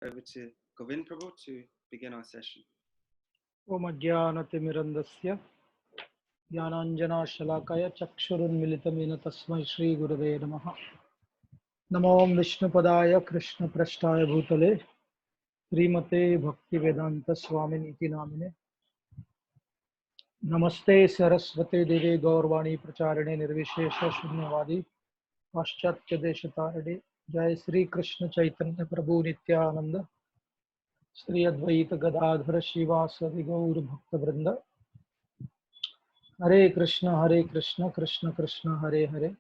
Over to Govind Prabhu to begin our session. Om Ajnanatimirandasya Jnananjana Shalakaya Chakshurunmilitamena Tasmai Shri Gurave Namaha. Namo Vishnupadaya Krishna Prasthaya Bhutale Srimate Bhakti Vedanta Swaminiti Namine. Namaste Saraswate Deve Gaurvani Pracharine Nirvishesha Shunyavadi Paschatya Deshatarade. Jai Sri Krishna Chaitanya Prabhu Nityananda Sri Advaita Gadadhara Shivasadi Gaur Bhakta Vrinda. Hare Krishna, Krishna Krishna, Hare Hare,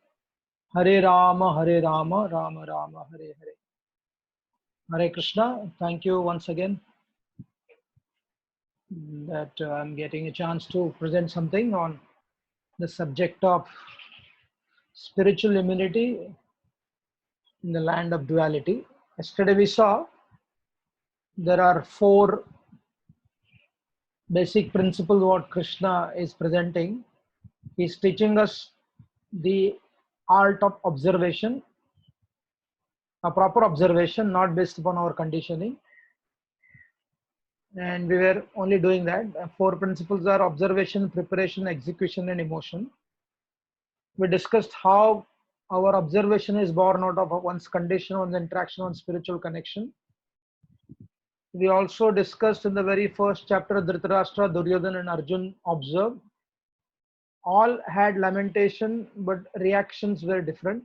Hare Rama, Rama Rama, Hare Hare. Hare Krishna. Thank you once again that I'm getting a chance to present something on the subject of spiritual immunity in the land of duality. Yesterday we saw there are four basic principles what Krishna is presenting. He's teaching us the art of observation, a proper observation, not based upon our conditioning. And we were only doing that. Four principles are observation, preparation, execution, and emotion. We discussed how our observation is born out of one's condition, one's interaction, one's spiritual connection. We also discussed in the very first chapter, Dhritarashtra, Duryodhana, and Arjun observed. All had lamentation, but reactions were different.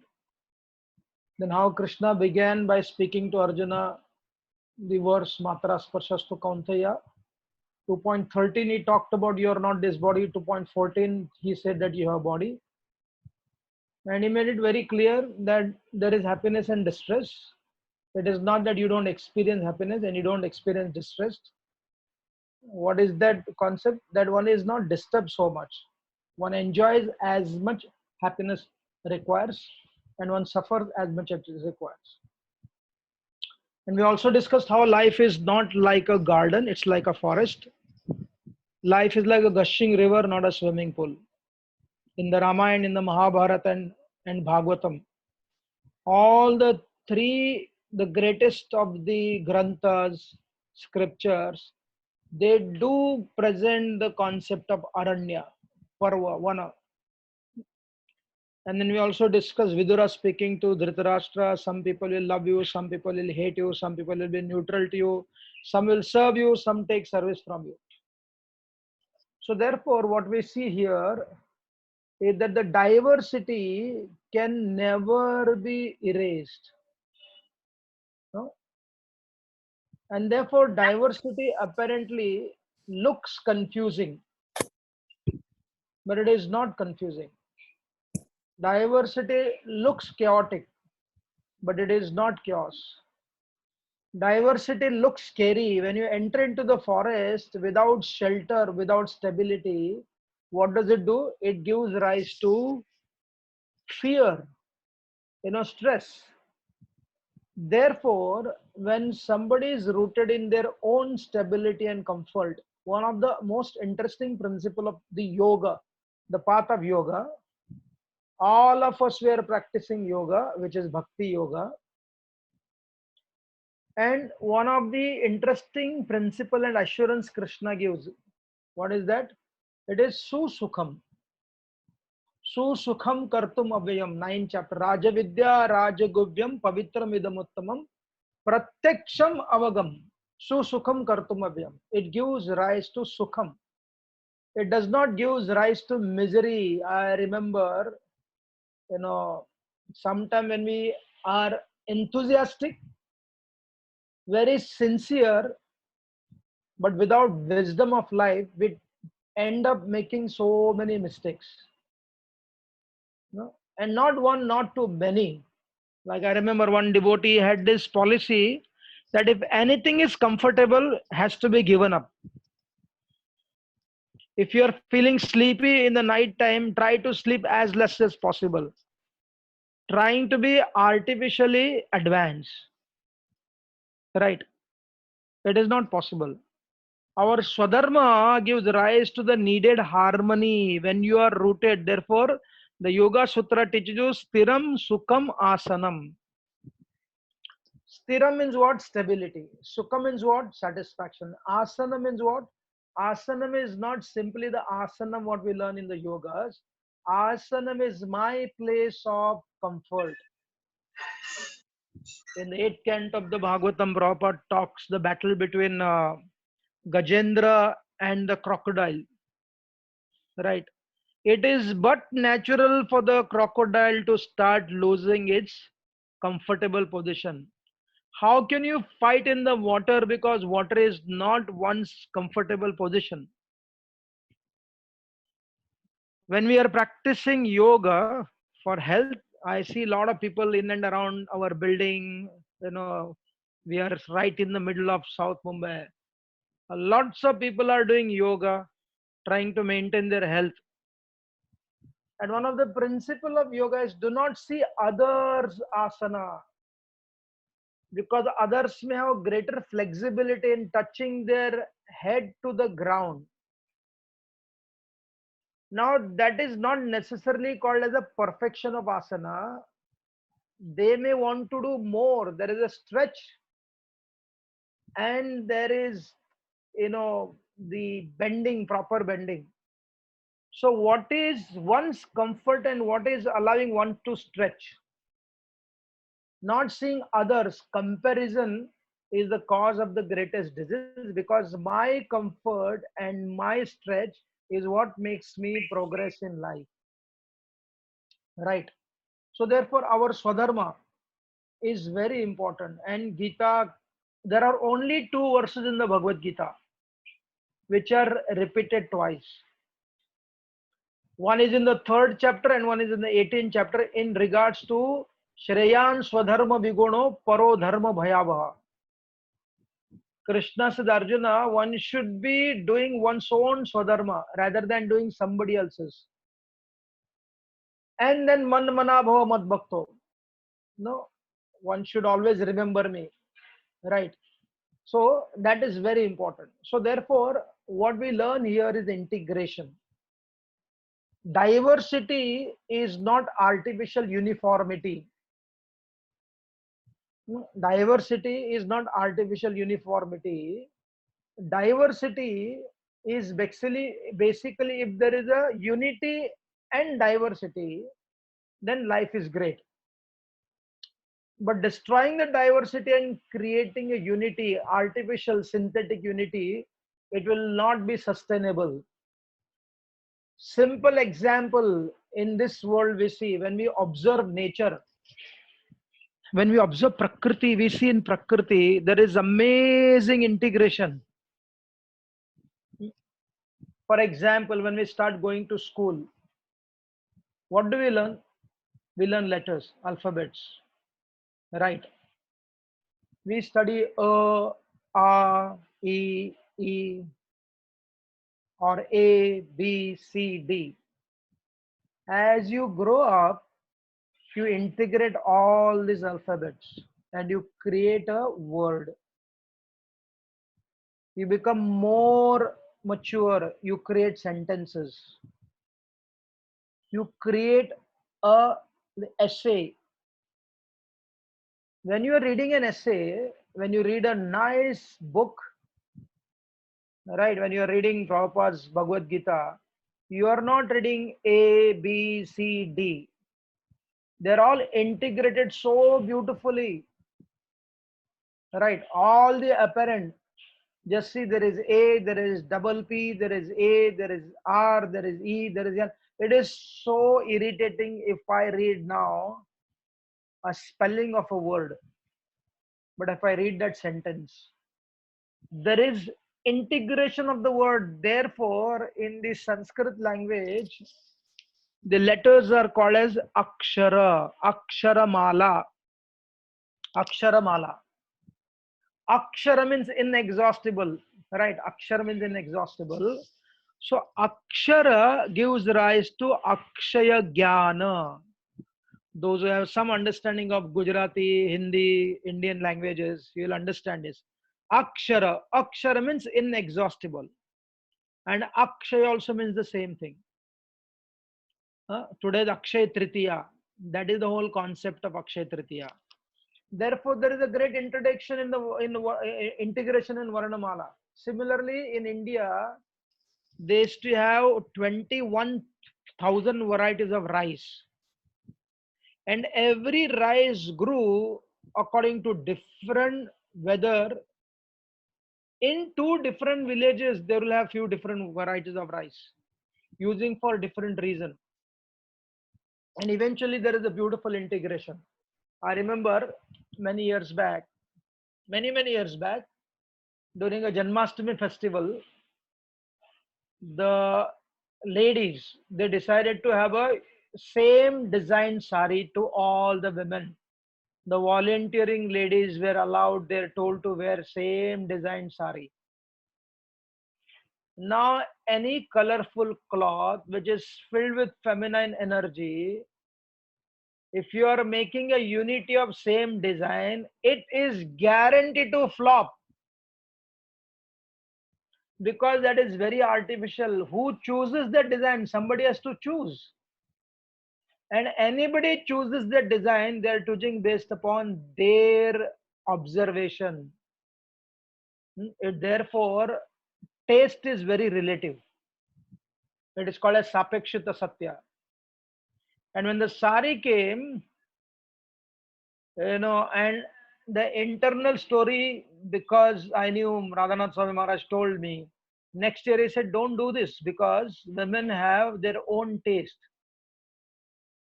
Then how Krishna began by speaking to Arjuna the verse Matra Sparshastu Kaunteya. 2.13 he talked about you are not this body. 2.14 he said that you have a body. And he made it very clear that there is happiness and distress. It is not that you don't experience happiness and you don't experience distress. What is that concept? That one is not disturbed so much. One enjoys as much happiness requires and one suffers as much as it requires. And we also discussed how life is not like a garden, it's like a forest. Life is like a gushing river, not a swimming pool. In the Ramayana, in the Mahabharata and Bhagavatam, all the three, the greatest of the Granthas, scriptures, they do present the concept of Aranya, Parva, Vana. And then we also discuss Vidura speaking to Dhritarashtra. Some people will love you, some people will hate you, some people will be neutral to you, some will serve you, some take service from you. So therefore, what we see here is that the diversity can never be erased. No? And therefore, diversity apparently looks confusing, but it is not confusing. Diversity looks chaotic, but it is not chaos. Diversity looks scary. When you enter into the forest without shelter, without stability, what does it do? It gives rise to fear, stress. Therefore, when somebody is rooted in their own stability and comfort, one of the most interesting principle of the yoga, the path of yoga, all of us were practicing yoga, which is bhakti yoga. And one of the interesting principle and assurance Krishna gives, what is that? It is susukham. Susukham kartum avyam, 9th chapter. Rajavidya rajaguvyam pavitram idamuttamam pratyaksham avagam. Susukham kartum avyam. It gives rise to sukham. It does not give rise to misery. I remember, sometime when we are enthusiastic, very sincere, but without wisdom of life, we end up making so many mistakes. And not one, not too many. Like I remember one devotee had this policy that if anything is comfortable, has to be given up. If you are feeling sleepy in the night time, try to sleep as less as possible. Trying to be artificially advanced. Right? It is not possible. Our Swadharma gives rise to the needed harmony when you are rooted. Therefore, the Yoga Sutra teaches you Stiram Sukham Asanam. Stira means what? Stability. Sukha means what? Satisfaction. Asana means what? Asanam is not simply the asanam what we learn in the yogas. Asanam is my place of comfort. In the 8th canto of the Bhagavatam, Prabhupada talks the battle between Gajendra and the crocodile. Right. It is but natural for the crocodile to start losing its comfortable position. How can you fight in the water, because water is not one's comfortable position? When we are practicing yoga for health, I see a lot of people in and around our building. We are right in the middle of South Mumbai. Lots of people are doing yoga, trying to maintain their health. And one of the principle of yoga is do not see others asana, because others may have greater flexibility in touching their head to the ground. Now that is not necessarily called as a perfection of asana. They may want to do more. There is a stretch and there is, the bending, proper bending. So what is one's comfort and what is allowing one to stretch? Not seeing others, comparison is the cause of the greatest disease, because my comfort and my stretch is what makes me progress in life. Right. So therefore our Swadharma is very important. And Gita, there are only two verses in the Bhagavad Gita which are repeated twice. One is in the 3rd chapter and one is in the 18th chapter in regards to Shreyan Swadharma Viguno Paro Dharma Bhayavaha. Krishna said, Arjuna, one should be doing one's own Swadharma rather than doing somebody else's. And then Man Mana Bhava Mad Bhakto. No, one should always remember me. Right. So that is very important. So therefore, what we learn here is integration. Diversity is not artificial uniformity. Diversity is not artificial uniformity. Diversity is basically if there is a unity and diversity, then life is great. But destroying the diversity and creating a unity, artificial synthetic unity, it will not be sustainable. Simple example, in this world we see, when we observe nature, when we observe Prakriti, we see in Prakriti there is amazing integration. For example, when we start going to school, what do we learn? We learn letters, alphabets, right? We study A, A, E, or A, B, C, D. As you grow up, you integrate all these alphabets and you create a word. You become more mature, you create sentences. You create a essay. When you are reading an essay, when you read a nice book, right, when you are reading Prabhupada's Bhagavad Gita, you are not reading A, B, C, D. They're all integrated so beautifully. Right, all the apparent. Just see, there is A, there is double P, there is A, there is R, there is E, there is N. It is so irritating if I read now a spelling of a word. But if I read that sentence, there is integration of the word. Therefore, in the Sanskrit language, the letters are called as Akshara, Aksharamala, Aksharamala. Akshara means inexhaustible, right? Akshara means inexhaustible. So Akshara gives rise to Akshaya Jnana. Those who have some understanding of Gujarati, Hindi, Indian languages, you will understand this. Akshara, Akshara means inexhaustible. And Akshaya also means the same thing. Today is Akshaya Tritiya. That is the whole concept of Akshaya Tritiya. Therefore, there is a great introduction in the integration in Varnamala. Similarly, in India, they used to have 21,000 varieties of rice, and every rice grew according to different weather. In two different villages, they will have few different varieties of rice using for different reason, and eventually there is a beautiful integration. I remember many years back, many years back, during a Janmashtami festival, the ladies, they decided to have a same design sari to all the women. The volunteering ladies were allowed, they're told to wear same design sari. Now any colorful cloth which is filled with feminine energy, if you are making a unity of same design, it is guaranteed to flop, because that is very artificial. Who chooses the design? Somebody has to choose, and anybody chooses the design, they are choosing based upon their observation. Therefore, taste is very relative. It is called as sapekshita satya. And when the sari came, and the internal story, because I knew Radhanath Swami Maharaj told me, next year he said, don't do this, because women have their own taste.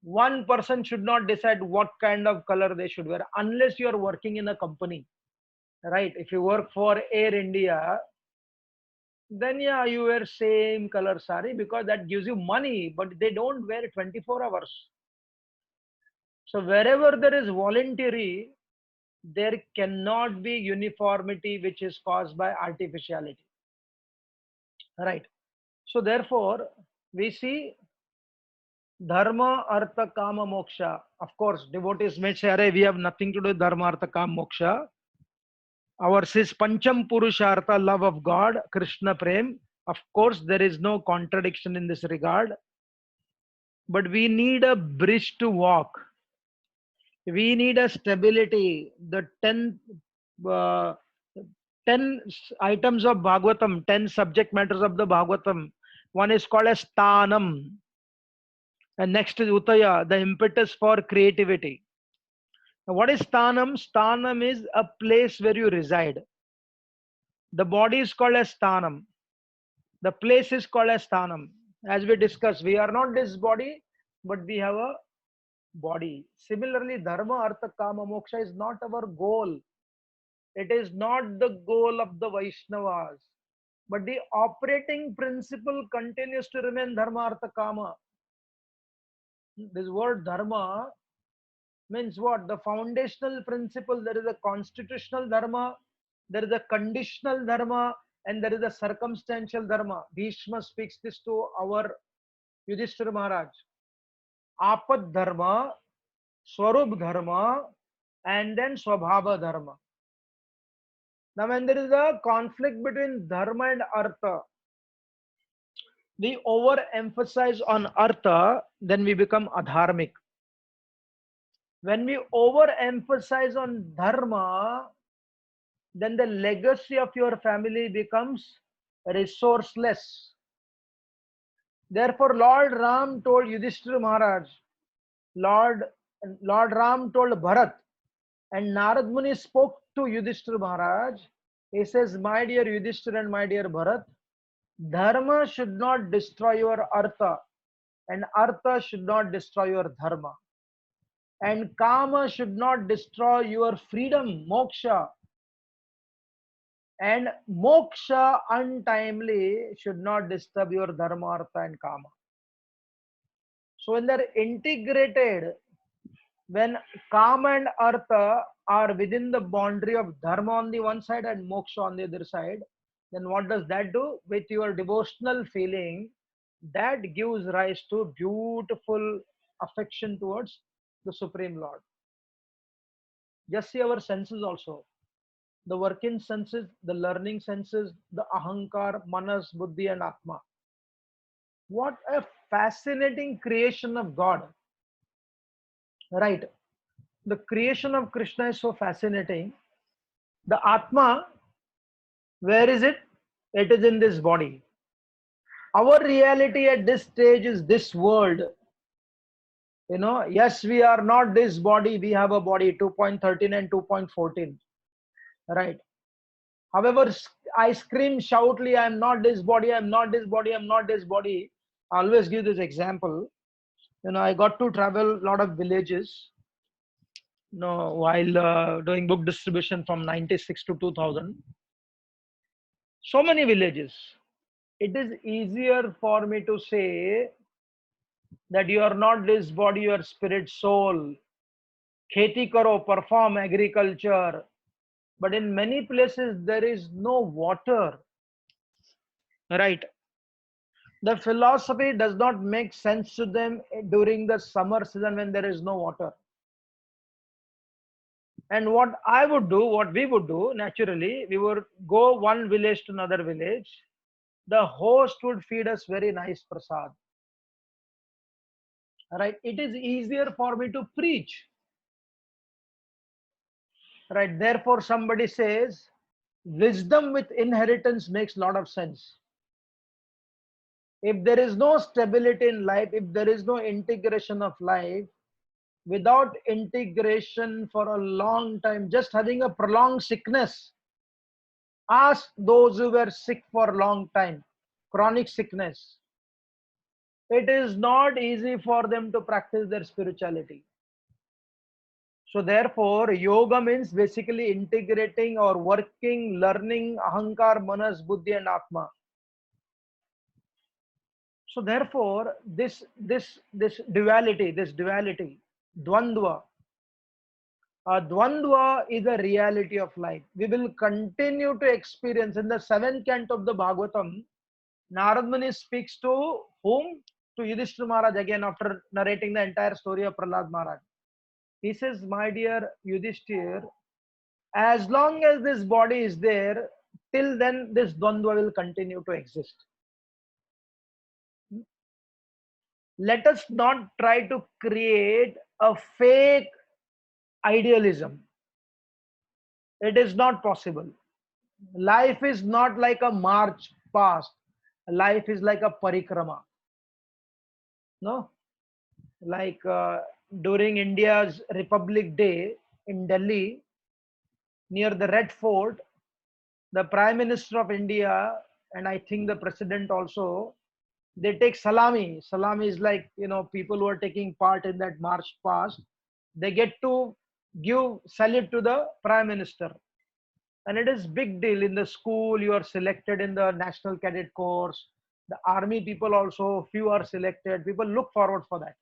One person should not decide what kind of color they should wear unless you are working in a company, right? If you work for Air India, then yeah, you wear same color sari because that gives you money, but they don't wear 24 hours. So wherever there is voluntary, there cannot be uniformity which is caused by artificiality, right? So therefore, we see dharma, artha, kama, moksha. Of course, devotees may say, "Arey, we have nothing to do with dharma, artha, kama, moksha." Ours is Pancham Purushartha, love of God, Krishna Prem. Of course, there is no contradiction in this regard, but we need a bridge to walk. We need a stability. The 10 items of Bhagavatam, 10 subject matters of the Bhagavatam. One is called as Sthanam, and next is Utaya, the impetus for creativity. Now, what is Sthanam? Sthanam is a place where you reside. The body is called as Sthanam. The place is called as Sthanam. As we discussed, we are not this body, but we have a body. Similarly, Dharma, Artha, Kama, Moksha is not our goal. It is not the goal of the Vaishnavas. But the operating principle continues to remain Dharma, Artha, Kama. This word Dharma means what? The foundational principle. There is a constitutional Dharma, there is a conditional Dharma, and there is a circumstantial Dharma. Bhishma speaks this to our Yudhishthira Maharaj. Apad Dharma, Swarup Dharma, and then Swabhava Dharma. Now, when there is a conflict between Dharma and Artha, we overemphasize on Artha, then we become adharmic. When we overemphasize on Dharma, then the legacy of your family becomes resourceless. Therefore, Lord Ram told Yudhishthira Maharaj, Lord Ram told Bharat, and Narad Muni spoke to Yudhishthira Maharaj. He says, my dear Yudhishthira and my dear Bharat, Dharma should not destroy your Artha, and Artha should not destroy your Dharma. And Kama should not destroy your freedom, Moksha. And Moksha untimely should not disturb your Dharma, Artha, and Kama. So when they're integrated, when Kama and Artha are within the boundary of Dharma on the one side and Moksha on the other side, then what does that do? With your devotional feeling, that gives rise to beautiful affection towards the Supreme Lord. Just see our senses also. The working senses, the learning senses, the Ahankar, Manas, Buddhi, and Atma. What a fascinating creation of God. Right. The creation of Krishna is so fascinating. The Atma, where is it? It is in this body. Our reality at this stage is this world. Yes, we are not this body, we have a body 2.13 and 2.14. Right. However, I scream shoutly, I'm not this body, I'm not this body, I'm not this body. I always give this example. I got to travel a lot of villages, while doing book distribution from 96 to 2000. So many villages. It is easier for me to say that you are not this body, you are spirit, soul. Kheti karo, perform agriculture. But in many places, there is no water. Right. The philosophy does not make sense to them during the summer season when there is no water. And what I would do, what we would do naturally, we would go one village to another village. The host would feed us very nice prasad. Right? It is easier for me to preach. Right? Therefore, somebody says, wisdom with inheritance makes a lot of sense. If there is no stability in life, if there is no integration of life, without integration for a long time, just having a prolonged sickness, ask those who were sick for a long time, chronic sickness. It is not easy for them to practice their spirituality. So therefore, yoga means basically integrating or working, learning ahankar, manas, buddhi and atma. So therefore, this duality, dvandva, dvandva is a reality of life. We will continue to experience. In the 7th canto of the Bhagavatam, Narad Muni speaks to whom? To Yudhishthira Maharaj, again after narrating the entire story of Prahlad Maharaj. He says, my dear Yudhishthir, as long as this body is there, till then this dvandva will continue to exist. Let us not try to create a fake idealism. It is not possible. Life is not like a march past. Life is like a parikrama. No? Like during India's Republic Day in Delhi, near the Red Fort, the Prime Minister of India and I think the President also, they take salami. Salami is like, people who are taking part in that march past, they get to give salute to the Prime Minister. And it is big deal. In the school, you are selected in the National Cadet Corps. The army people also, few are selected. People look forward for that.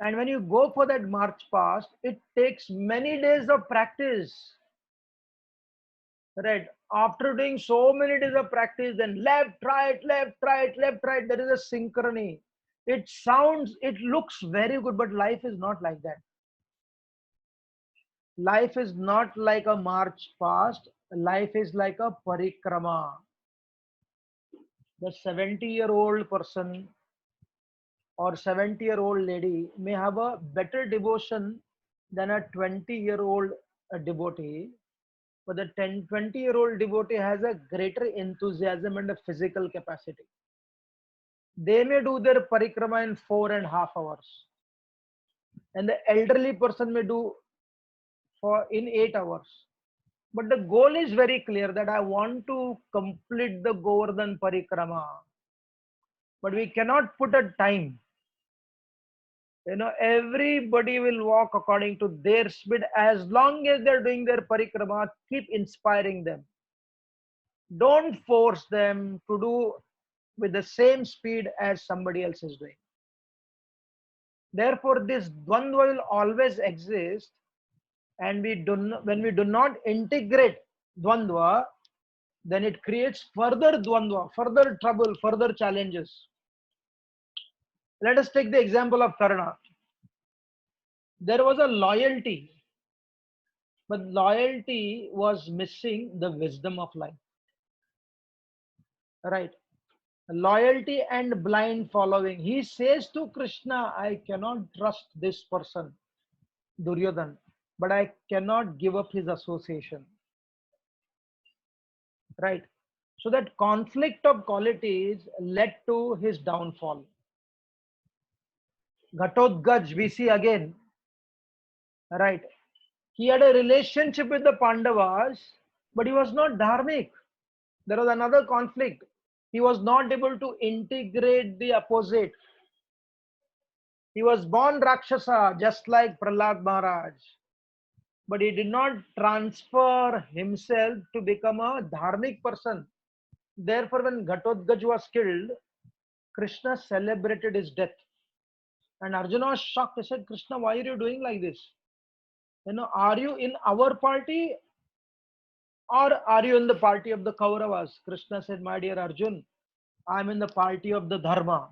And when you go for that march past, it takes many days of practice. Right. After doing so many days of practice, then left, right, left, right, left, right, there is a synchrony. It sounds, it looks very good, but life is not like that. Life is not like a march past. Life is like a parikrama. The 70-year-old person or 70-year-old lady may have a better devotion than a 20-year-old devotee. But the 20-year-old devotee has a greater enthusiasm and a physical capacity. They may do their parikrama in 4.5 hours. And the elderly person may do in 8 hours. But the goal is very clear that I want to complete the Govardhan parikrama. But we cannot put a time. Everybody will walk according to their speed. As long as they're doing their parikrama, keep inspiring them. Don't force them to do with the same speed as somebody else is doing. Therefore, this dvandva will always exist, and when we do not integrate dvandva, then it creates further dvandva, further trouble, further challenges. Let us take the example of Karna. There was a loyalty, but loyalty was missing the wisdom of life. Right. loyalty and blind following. He says to Krishna, I cannot trust this person, Duryodhan, but I cannot give up his association. Right? So that conflict of qualities led to his downfall. Ghatotgaj, we see again, right? He had a relationship with the Pandavas, but he was not dharmic. There was another conflict. He was not able to integrate the opposite. He was born Rakshasa, just like Prahlad Maharaj, but he did not transfer himself to become a dharmic person. Therefore, when Ghatotgaj was killed, Krishna celebrated his death. And Arjuna was shocked. He said, Krishna, why are you doing like this? Are you in our party or are you in the party of the Kauravas? Krishna said, my dear Arjun, I'm in the party of the Dharma.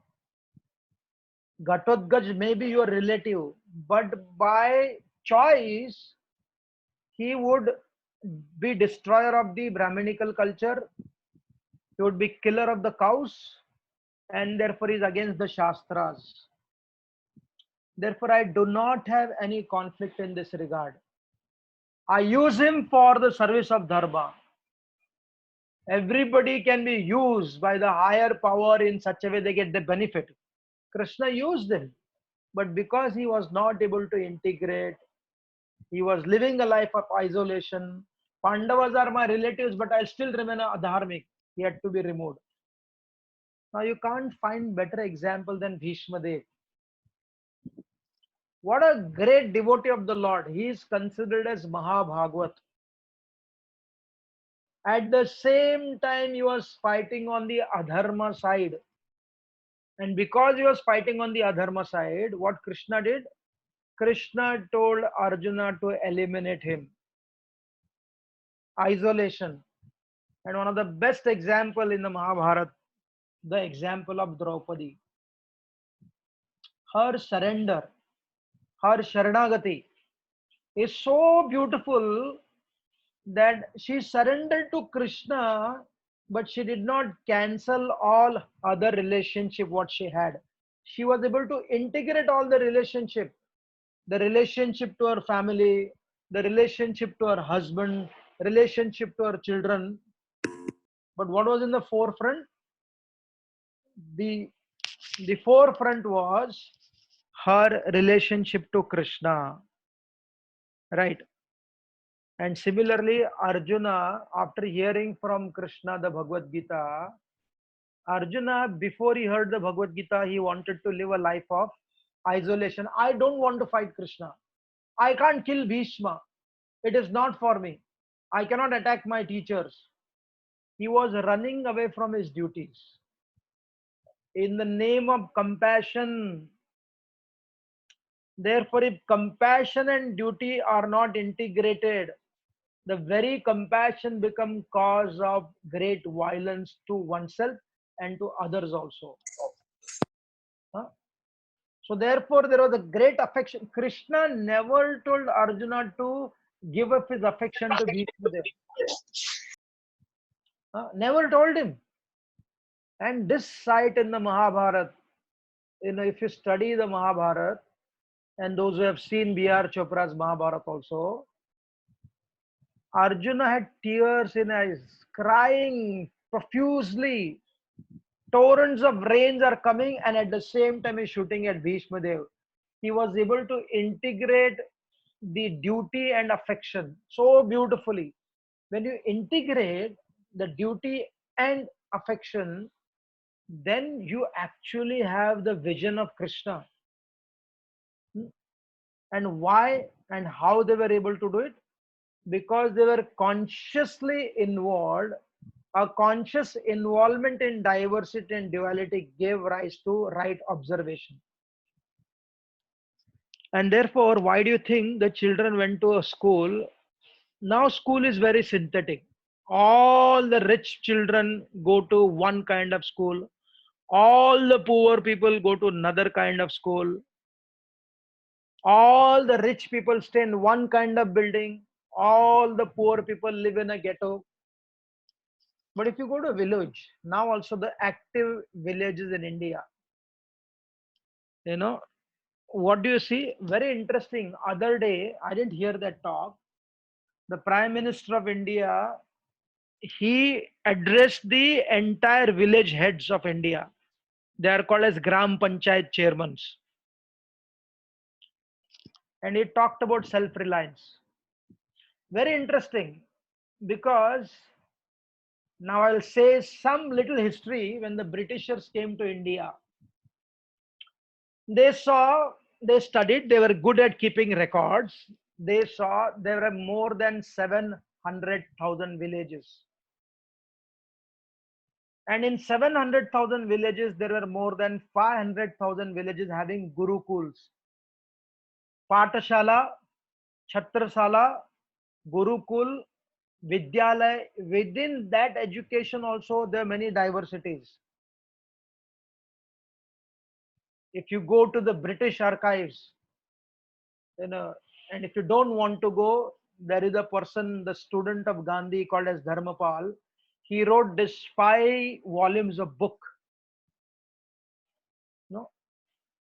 Ghatotgaj may be your relative, but by choice, he would be destroyer of the Brahminical culture. He would be killer of the cows, and therefore is against the Shastras. Therefore, I do not have any conflict in this regard. I use him for the service of Dharma. Everybody can be used by the higher power in such a way they get the benefit. Krishna used him, but because he was not able to integrate, he was living a life of isolation. Pandavas are my relatives, but I'll still remain a dharmic. He had to be removed. Now you can't find better example than Bhishma Dev. What a great devotee of the Lord. He is considered as Mahabhagwat. At the same time, he was fighting on the adharma side. And because he was fighting on the adharma side, what Krishna did? Krishna told Arjuna to eliminate him. Isolation. And one of the best example in the Mahabharata, the example of Draupadi. Her surrender, her Sharanagati is so beautiful that she surrendered to Krishna, but she did not cancel all other relationship what she had. She was able to integrate all the relationship to her family, the relationship to her husband, relationship to her children. But what was in the forefront? The forefront was her relationship to Krishna, right? And similarly, Arjuna, after hearing from Krishna the Bhagavad Gita, Arjuna, before he heard the Bhagavad Gita, he wanted to live a life of isolation. I don't want to fight Krishna. I can't kill Bhishma. It is not for me. I cannot attack my teachers. He was running away from his duties. In the name of compassion, therefore, if compassion and duty are not integrated, the very compassion become cause of great violence to oneself and to others also. Huh? So therefore, there was a great affection. Krishna never told Arjuna to give up his affection to Bhishma. Never told him. And this site in the Mahabharata, if you study the Mahabharata, and those who have seen B.R. Chopra's Mahabharata also, Arjuna had tears in eyes, crying profusely. Torrents of rains are coming, and at the same time, he's shooting at Bhishma Dev. He was able to integrate the duty and affection so beautifully. When you integrate the duty and affection, then you actually have the vision of Krishna. And why and how they were able to do it? Because they were consciously involved. A conscious involvement in diversity and duality gave rise to right observation. And therefore, why do you think the children went to a school? Now school is very synthetic. All the rich children go to one kind of school. All the poor people go to another kind of school. All the rich people stay in one kind of building. All the poor people live in a ghetto. But if you go to a village, now also the active villages in India, you know, what do you see? Very interesting. Other day, I didn't hear that talk. The Prime Minister of India, he addressed the entire village heads of India. They are called as Gram Panchayat chairmans. And he talked about self-reliance. Very interesting, because now I'll say some little history. When the Britishers came to India, they saw, they studied, they were good at keeping records. They saw there were more than 700,000 villages. And in 700,000 villages, there were more than 500,000 villages having gurukuls, Patashala, Chhatrasala, Gurukul, Vidyalaya. Within that education also, there are many diversities. If you go to the British archives, and if you don't want to go, there is a person, the student of Gandhi called as Dharmapal. He wrote this 5 volumes of book. No.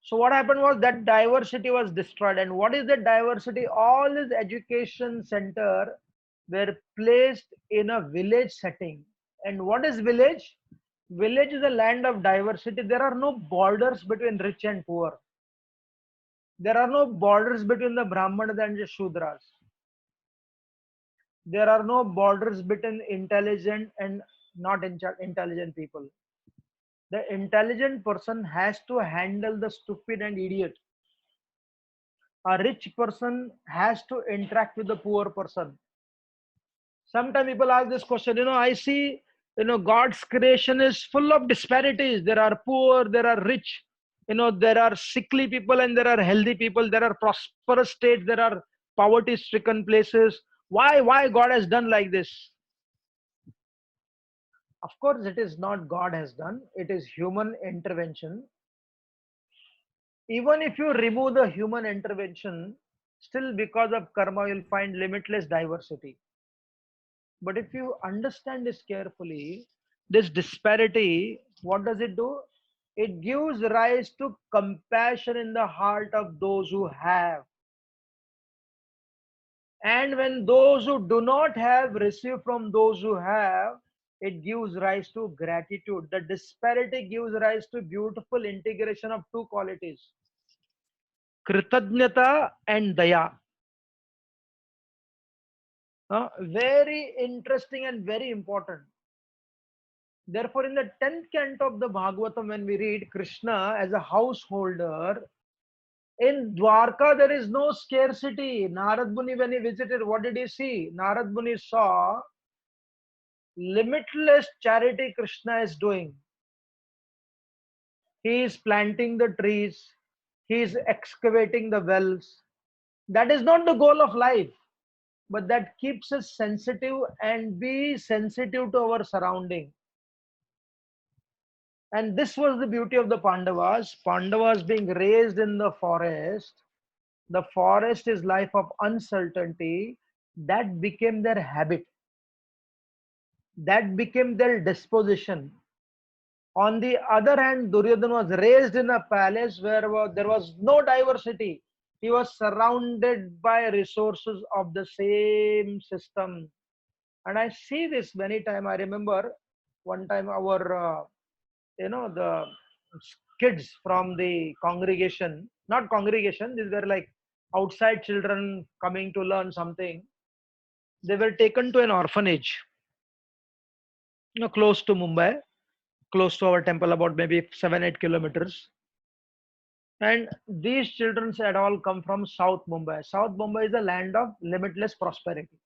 So what happened was that diversity was destroyed. And what is the diversity? All these education center were placed in a village setting. And what is village? Village is a land of diversity. There are no borders between rich and poor. There are no borders between the Brahmanas and the Shudras. There are no borders between intelligent and not intelligent people. The intelligent person has to handle the stupid and idiot. A rich person has to interact with the poor person. Sometimes people ask this question, I see, God's creation is full of disparities. There are poor, there are rich, there are sickly people and there are healthy people. There are prosperous states, there are poverty stricken places. Why God has done like this? Of course, it is not God has done. It is human intervention. Even if you remove the human intervention, still because of karma, you'll find limitless diversity. But if you understand this carefully, this disparity, what does it do? It gives rise to compassion in the heart of those who have. And when those who do not have receive from those who have, it gives rise to gratitude. The disparity gives rise to beautiful integration of two qualities, Kritadnyata and Daya. Very interesting and very important. Therefore, in the 10th canto of the Bhagavatam, when we read Krishna as a householder, in Dwarka there is no scarcity. Narad Muni, when he visited, what did he see? Narad Muni saw limitless charity Krishna is doing. He is planting the trees, he is excavating the wells. That is not the goal of life, but that keeps us sensitive and be sensitive to our surrounding. And this was the beauty of the Pandavas. Pandavas being raised in the forest is life of uncertainty. That became their habit. That became their disposition. On the other hand, Duryodhana was raised in a palace where there was no diversity. He was surrounded by resources of the same system. And I see this many times. I remember one time our the kids from the congregation, not congregation, these were like outside children coming to learn something. They were taken to an orphanage, close to Mumbai, close to our temple, about maybe 7-8 kilometers. And these children had all come from South Mumbai. South Mumbai is a land of limitless prosperity.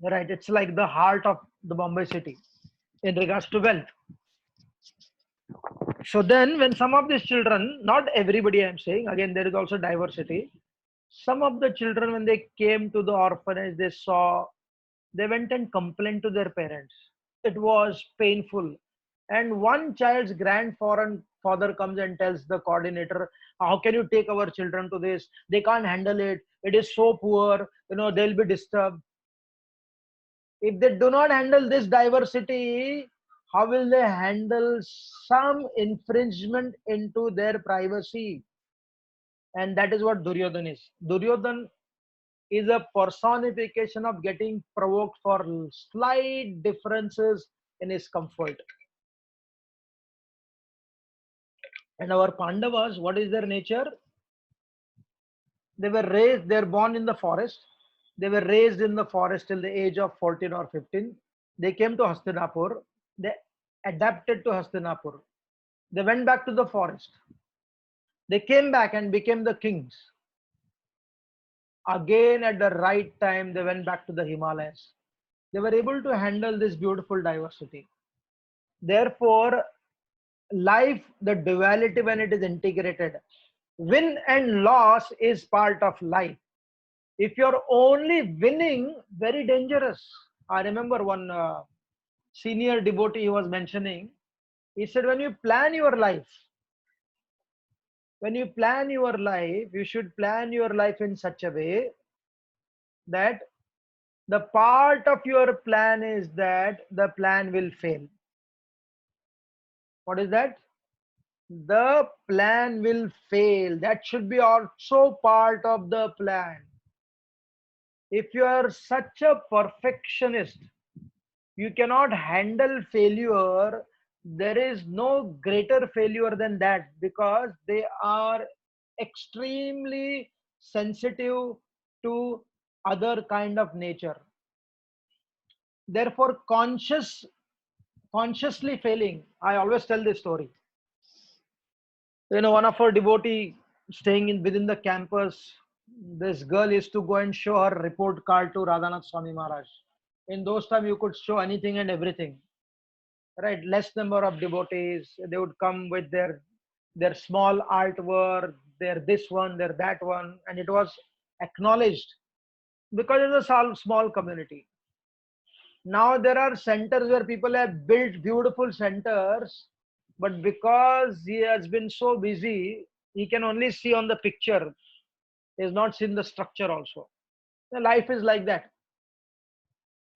Right? It's like the heart of the Bombay city in regards to wealth. So then when some of these children, not everybody I'm saying, again there is also diversity. Some of the children, when they came to the orphanage, they went and complained to their parents. It was painful. And one child's grandfather comes and tells the coordinator, how can you take our children to this? They can't handle it. It is so poor, they'll be disturbed. If they do not handle this diversity, how will they handle some infringement into their privacy? And that is what Duryodhan is. Duryodhan is a personification of getting provoked for slight differences in his comfort. And our Pandavas, what is their nature? They were raised, they're born in the forest. They were raised in the forest till the age of 14 or 15. They came to Hastinapur. They adapted to Hastinapur. They went back to the forest. They came back and became the kings. Again, at the right time, they went back to the Himalayas. They were able to handle this beautiful diversity. Therefore, life, the duality when it is integrated, win and loss is part of life. If you're only winning, very dangerous. I remember one senior devotee he was mentioning. He said, when you plan your life, you should plan your life in such a way that the part of your plan is that the plan will fail. What is that? The plan will fail. That should be also part of the plan. If you are such a perfectionist, you cannot handle failure. There is no greater failure than that, because they are extremely sensitive to other kind of nature. Therefore, consciously failing. I always tell this story. One of our devotee staying in within the campus, this girl used to go and show her report card to Radhanath Swami Maharaj. In those times, you could show anything and everything, right? Less number of devotees, they would come with their small artwork, their this one, their that one, and it was acknowledged because it's a small community. Now there are centers where people have built beautiful centers, but because he has been so busy, he can only see on the picture. He has not seen the structure also. The life is like that,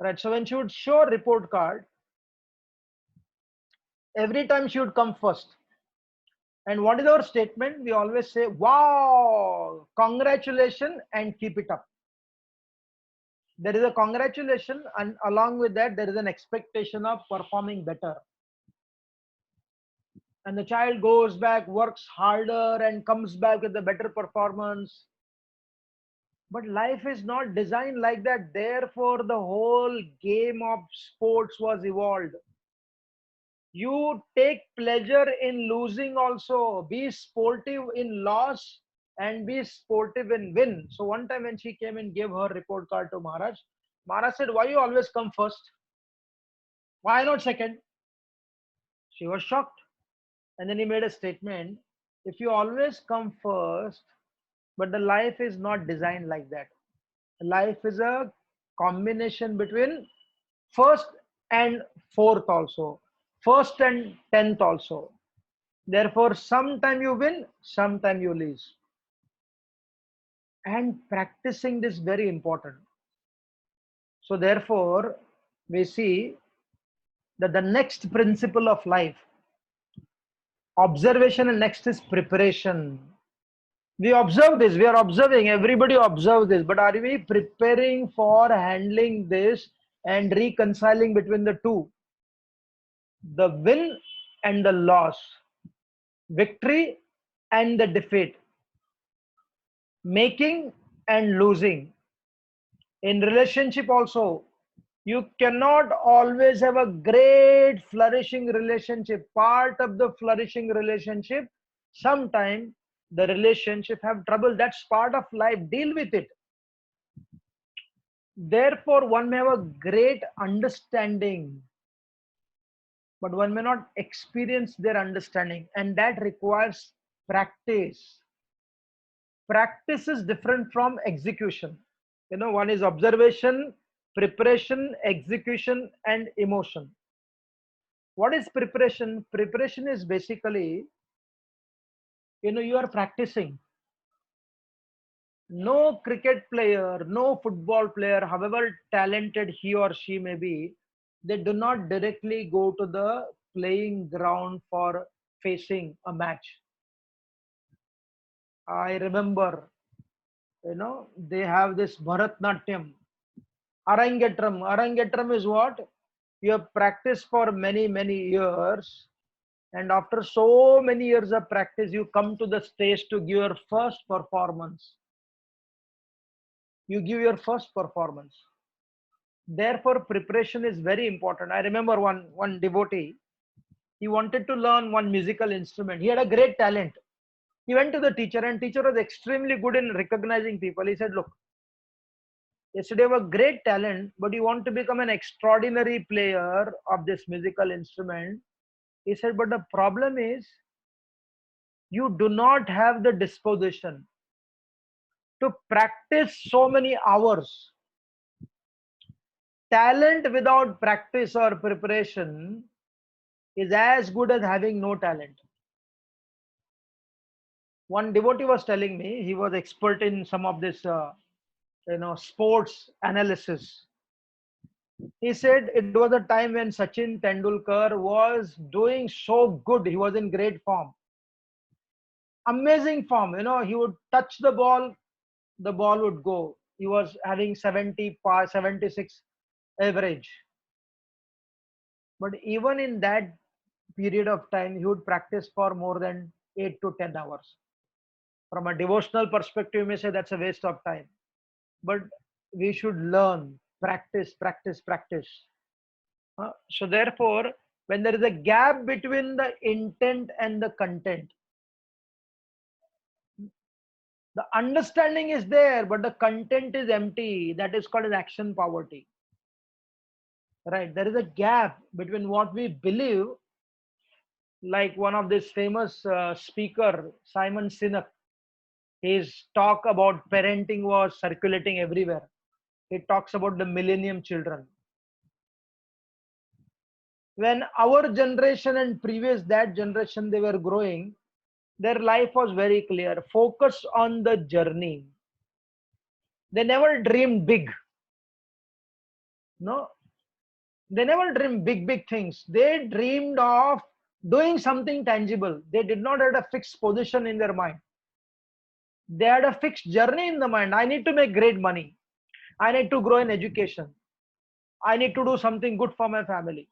right? So when she would show a report card, every time she would come first. And what is our statement? We always say, wow, congratulations, and keep it up. There is a congratulation, and along with that, there is an expectation of performing better. And the child goes back, works harder, and comes back with a better performance. But life is not designed like that. Therefore, the whole game of sports was evolved. You take pleasure in losing also. Be sportive in loss and be sportive in win. So one time when she came and gave her report card to Maharaj, Maharaj said, why you always come first? Why not second? She was shocked. And then he made a statement, if you always come first, but the life is not designed like that. Life is a combination between first and fourth also, first and 10th also. Therefore, sometime you win, sometime you lose. And practicing this very important. So therefore, we see that the next principle of life, observation, and next is preparation. We observe this, we are observing, everybody observes this, but are we preparing for handling this and reconciling between the two? The win and the loss, victory and the defeat, making and losing. In relationship also, you cannot always have a great flourishing relationship. Part of the flourishing relationship, sometimes the relationship have trouble. That's part of life. Deal with it. Therefore, one may have a great understanding, but one may not experience their understanding, and that requires practice. Practice is different from execution. One is observation, preparation, execution, and emotion. What is preparation? Preparation is basically, you are practicing. No cricket player, no football player, however talented he or she may be, they do not directly go to the playing ground for facing a match. I remember, they have this Bharatnatyam, Arangetram. Arangetram is what? You have practiced for many, many years. And after so many years of practice, you come to the stage to give your first performance. You give your first performance. Therefore, preparation is very important. I remember one devotee, he wanted to learn one musical instrument. He had a great talent. He went to the teacher, and teacher was extremely good in recognizing people. He said, look, yesterday you have a great talent, but you want to become an extraordinary player of this musical instrument. He said, but the problem is you do not have the disposition to practice so many hours. Talent without practice or preparation is as good as having no talent. One devotee was telling me, he was expert in some of this sports analysis. He said it was a time when Sachin Tendulkar was doing so good. He was in great form, amazing form. He would touch the ball would go. He was having 75, 76 average. But even in that period of time, he would practice for more than 8 to 10 hours. From a devotional perspective, you may say that's a waste of time. But we should learn, practice, practice, practice. So therefore, when there is a gap between the intent and the content, the understanding is there, but the content is empty. That is called as action poverty. Right? There is a gap between what we believe, like one of this famous speaker, Simon Sinek. His talk about parenting was circulating everywhere. He talks about the millennium children. When our generation and previous that generation, they were growing, their life was very clear. Focus on the journey. They never dreamed big. No, they never dreamed big things. They dreamed of doing something tangible. They did not have a fixed position in their mind. They had a fixed journey in the mind. I need to make great money. I need to grow in education. I need to do something good for my family.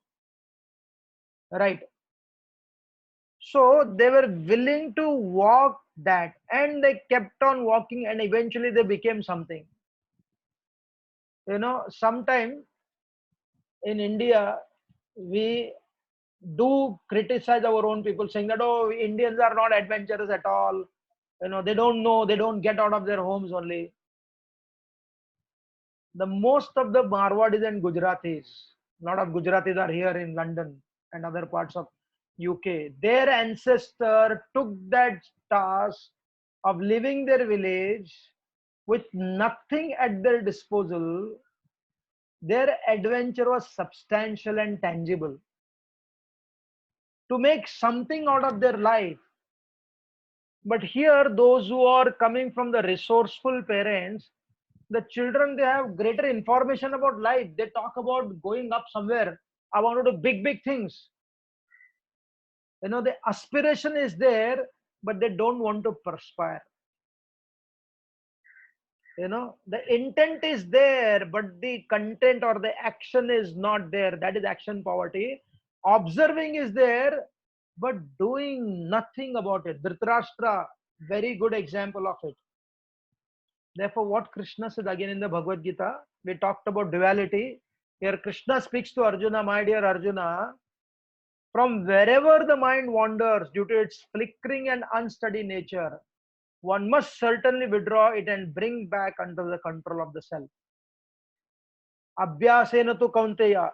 Right. So they were willing to walk that, and they kept on walking, and eventually they became something. Sometime in India, we do criticize our own people, saying that, oh, Indians are not adventurous at all. They don't know, they don't get out of their homes only. The most of the Marwadis and Gujaratis, a lot of Gujaratis are here in London and other parts of UK. Their ancestor took that task of leaving their village with nothing at their disposal. Their adventure was substantial and tangible to make something out of their life. But here, those who are coming from the resourceful parents, the children, they have greater information about life. They talk about going up somewhere. I want to do big things. The aspiration is there, but they don't want to perspire. The intent is there, but the content or the action is not there. That is action poverty. Observing is there, but doing nothing about it. Dhritarashtra, very good example of it. Therefore, what Krishna said again in the Bhagavad Gita, we talked about duality. Here Krishna speaks to Arjuna, my dear Arjuna, from wherever the mind wanders due to its flickering and unsteady nature, one must certainly withdraw it and bring back under the control of the self. Abhyasena tu Kaunteya.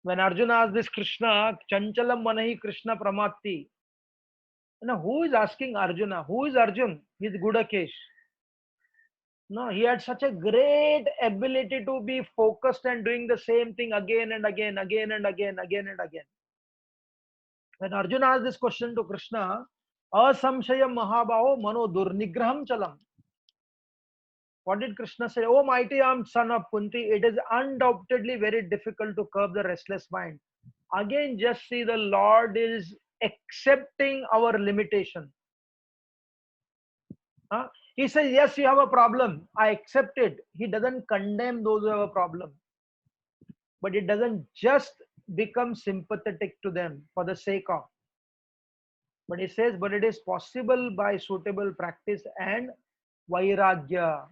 When Arjuna asked this Krishna, Chanchalam Manahi Krishna Pramatti. Who is asking Arjuna? Who is Arjun? He is Gudakesh. No, he had such a great ability to be focused and doing the same thing again and again, again and again, again and again. When Arjuna asked this question to Krishna, Asamshayam Mahabaho Mano Durnigraham Chalam. What did Krishna say? Oh, mighty armed son of Kunti, it is undoubtedly very difficult to curb the restless mind. Again, just see the Lord is accepting our limitation. Huh? He says, yes, you have a problem. I accept it. He doesn't condemn those who have a problem. But it doesn't just become sympathetic to them for the sake of. But he says, but it is possible by suitable practice and vairagya.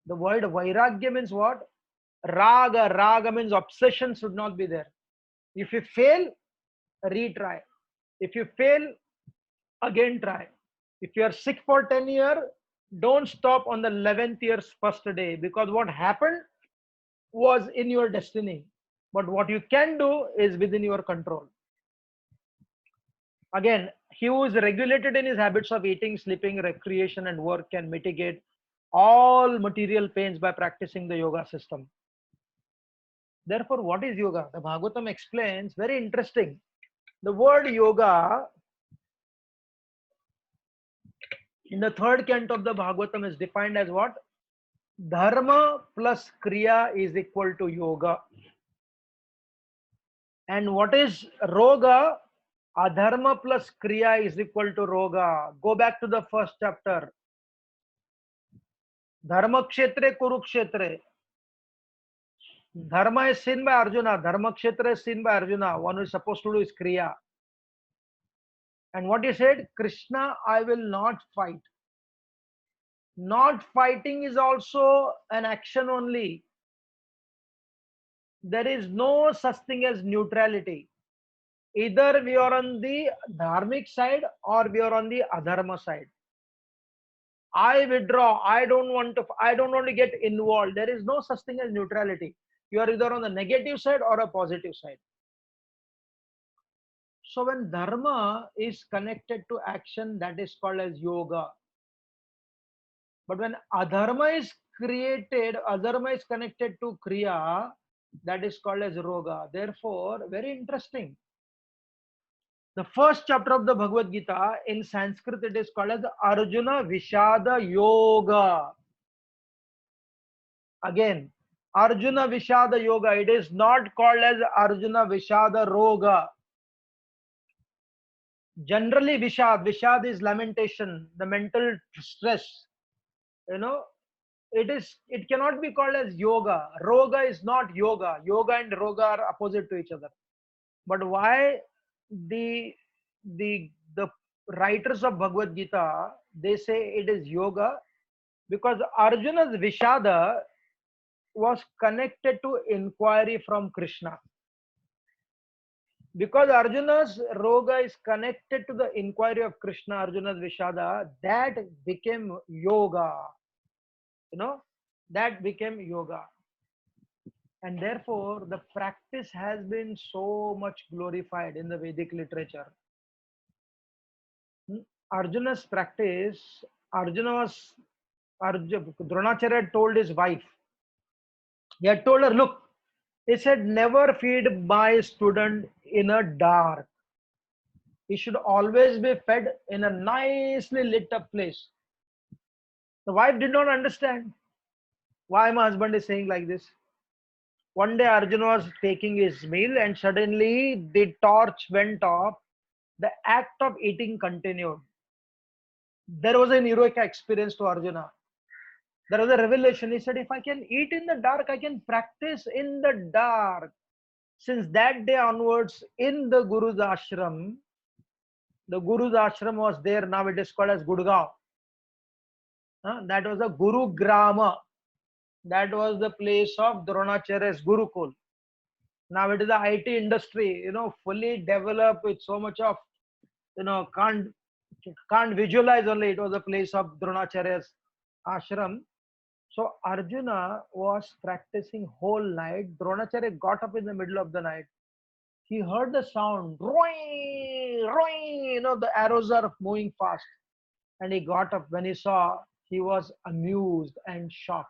The word vairagya means what? Raga. Raga means obsession should not be there. If you fail, retry. If you fail, again try. If you are sick for 10 years, don't stop on the 11th year's first day, because what happened was in your destiny. But what you can do is within your control. Again, he who is regulated in his habits of eating, sleeping, recreation, and work can mitigate all material pains by practicing the yoga system. Therefore, what is yoga? The Bhagavatam explains, very interesting. The word yoga in the third canto of the Bhagavatam is defined as what? Dharma plus Kriya is equal to yoga. And what is Roga? Adharma plus Kriya is equal to Roga. Go back to the first chapter. Dharma Kshetre Kurukshetre. Dharma is seen by Arjuna. Dharma Kshetra is seen by Arjuna. One who is supposed to do is Kriya. And what he said? Krishna, I will not fight. Not fighting is also an action only. There is no such thing as neutrality. Either we are on the dharmic side or we are on the adharma side. I withdraw. I don't want to get involved. There is no such thing as neutrality. You are either on the negative side or a positive side. So when dharma is connected to action, that is called as yoga. But when adharma is connected to kriya, that is called as roga. Therefore, very interesting. The first chapter of the Bhagavad Gita in Sanskrit, it is called as Arjuna Vishada Yoga. Again, Arjuna Vishada Yoga. It is not called as Arjuna Vishada Roga. Generally, Vishad is lamentation, the mental stress. It cannot be called as yoga. Roga is not yoga. Yoga and roga are opposite to each other. But why the writers of Bhagavad Gita, they say it is yoga? Because Arjuna's Vishada was connected to inquiry from Krishna. Because Arjuna's Roga is connected to the inquiry of Krishna, Arjuna's Vishada, that became yoga. That became yoga. And therefore, the practice has been so much glorified in the Vedic literature. Arjuna's practice, Dronacharya had told his wife, he had told her, look, he said, never feed my student in a dark. He should always be fed in a nicely lit up place. The wife did not understand why my husband is saying like this. One day Arjuna was taking his meal and suddenly the torch went off. The act of eating continued. There was an heroic experience to Arjuna. There was a revelation. He said, if I can eat in the dark, I can practice in the dark. Since that day onwards, in the Guru's ashram was there. Now it is called as Gurgaon. That was a Guru Grama. That was the place of Dronacharya's Gurukul. Now it is the IT industry, fully developed with so much of, can't visualize only. It was a place of Dronacharya's ashram. So Arjuna was practicing whole night. Dronacharya got up in the middle of the night. He heard the sound, roing, roing, the arrows are moving fast. And he got up. When he saw, he was amused and shocked.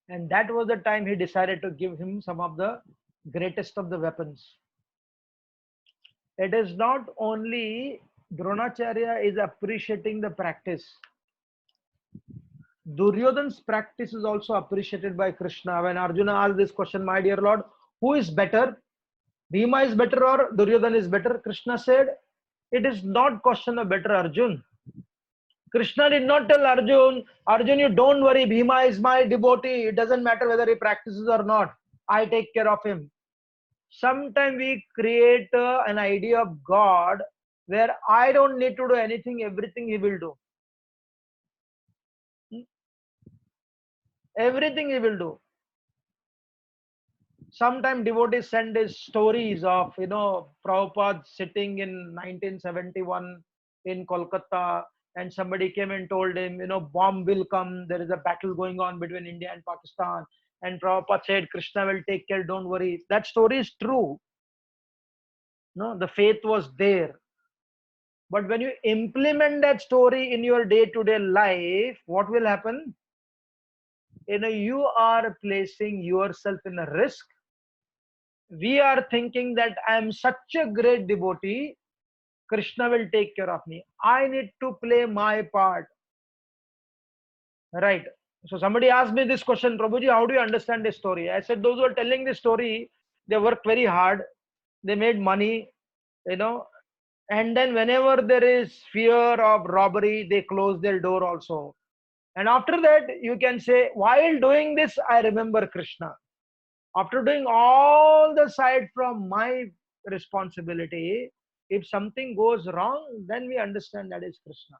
And that was the time he decided to give him some of the greatest of the weapons. It is not only Dronacharya is appreciating the practice. Duryodhana's practice is also appreciated by Krishna. When Arjuna asked this question, my dear Lord, who is better? Bhima is better or Duryodhana is better? Krishna said, it is not question of better, Arjun. Krishna did not tell Arjun, Arjun, you don't worry, Bhima is my devotee. It doesn't matter whether he practices or not. I take care of him. Sometimes we create an idea of God where I don't need to do anything, everything he will do. Everything he will do. Sometimes devotees send us stories of, Prabhupada sitting in 1971 in Kolkata, and somebody came and told him, bomb will come, there is a battle going on between India and Pakistan. And Prabhupada said, Krishna will take care, don't worry. That story is true. No, the faith was there. But when you implement that story in your day-to-day life, what will happen? You are placing yourself in a risk. We are thinking that I am such a great devotee, Krishna will take care of me. I need to play my part. Right. So somebody asked me this question, Prabhuji, how do you understand this story? I said, those who are telling this story, they worked very hard. They made money, and then whenever there is fear of robbery, they close their door also. And after that, you can say, while doing this, I remember Krishna. After doing all the side from my responsibility, if something goes wrong, then we understand that is Krishna.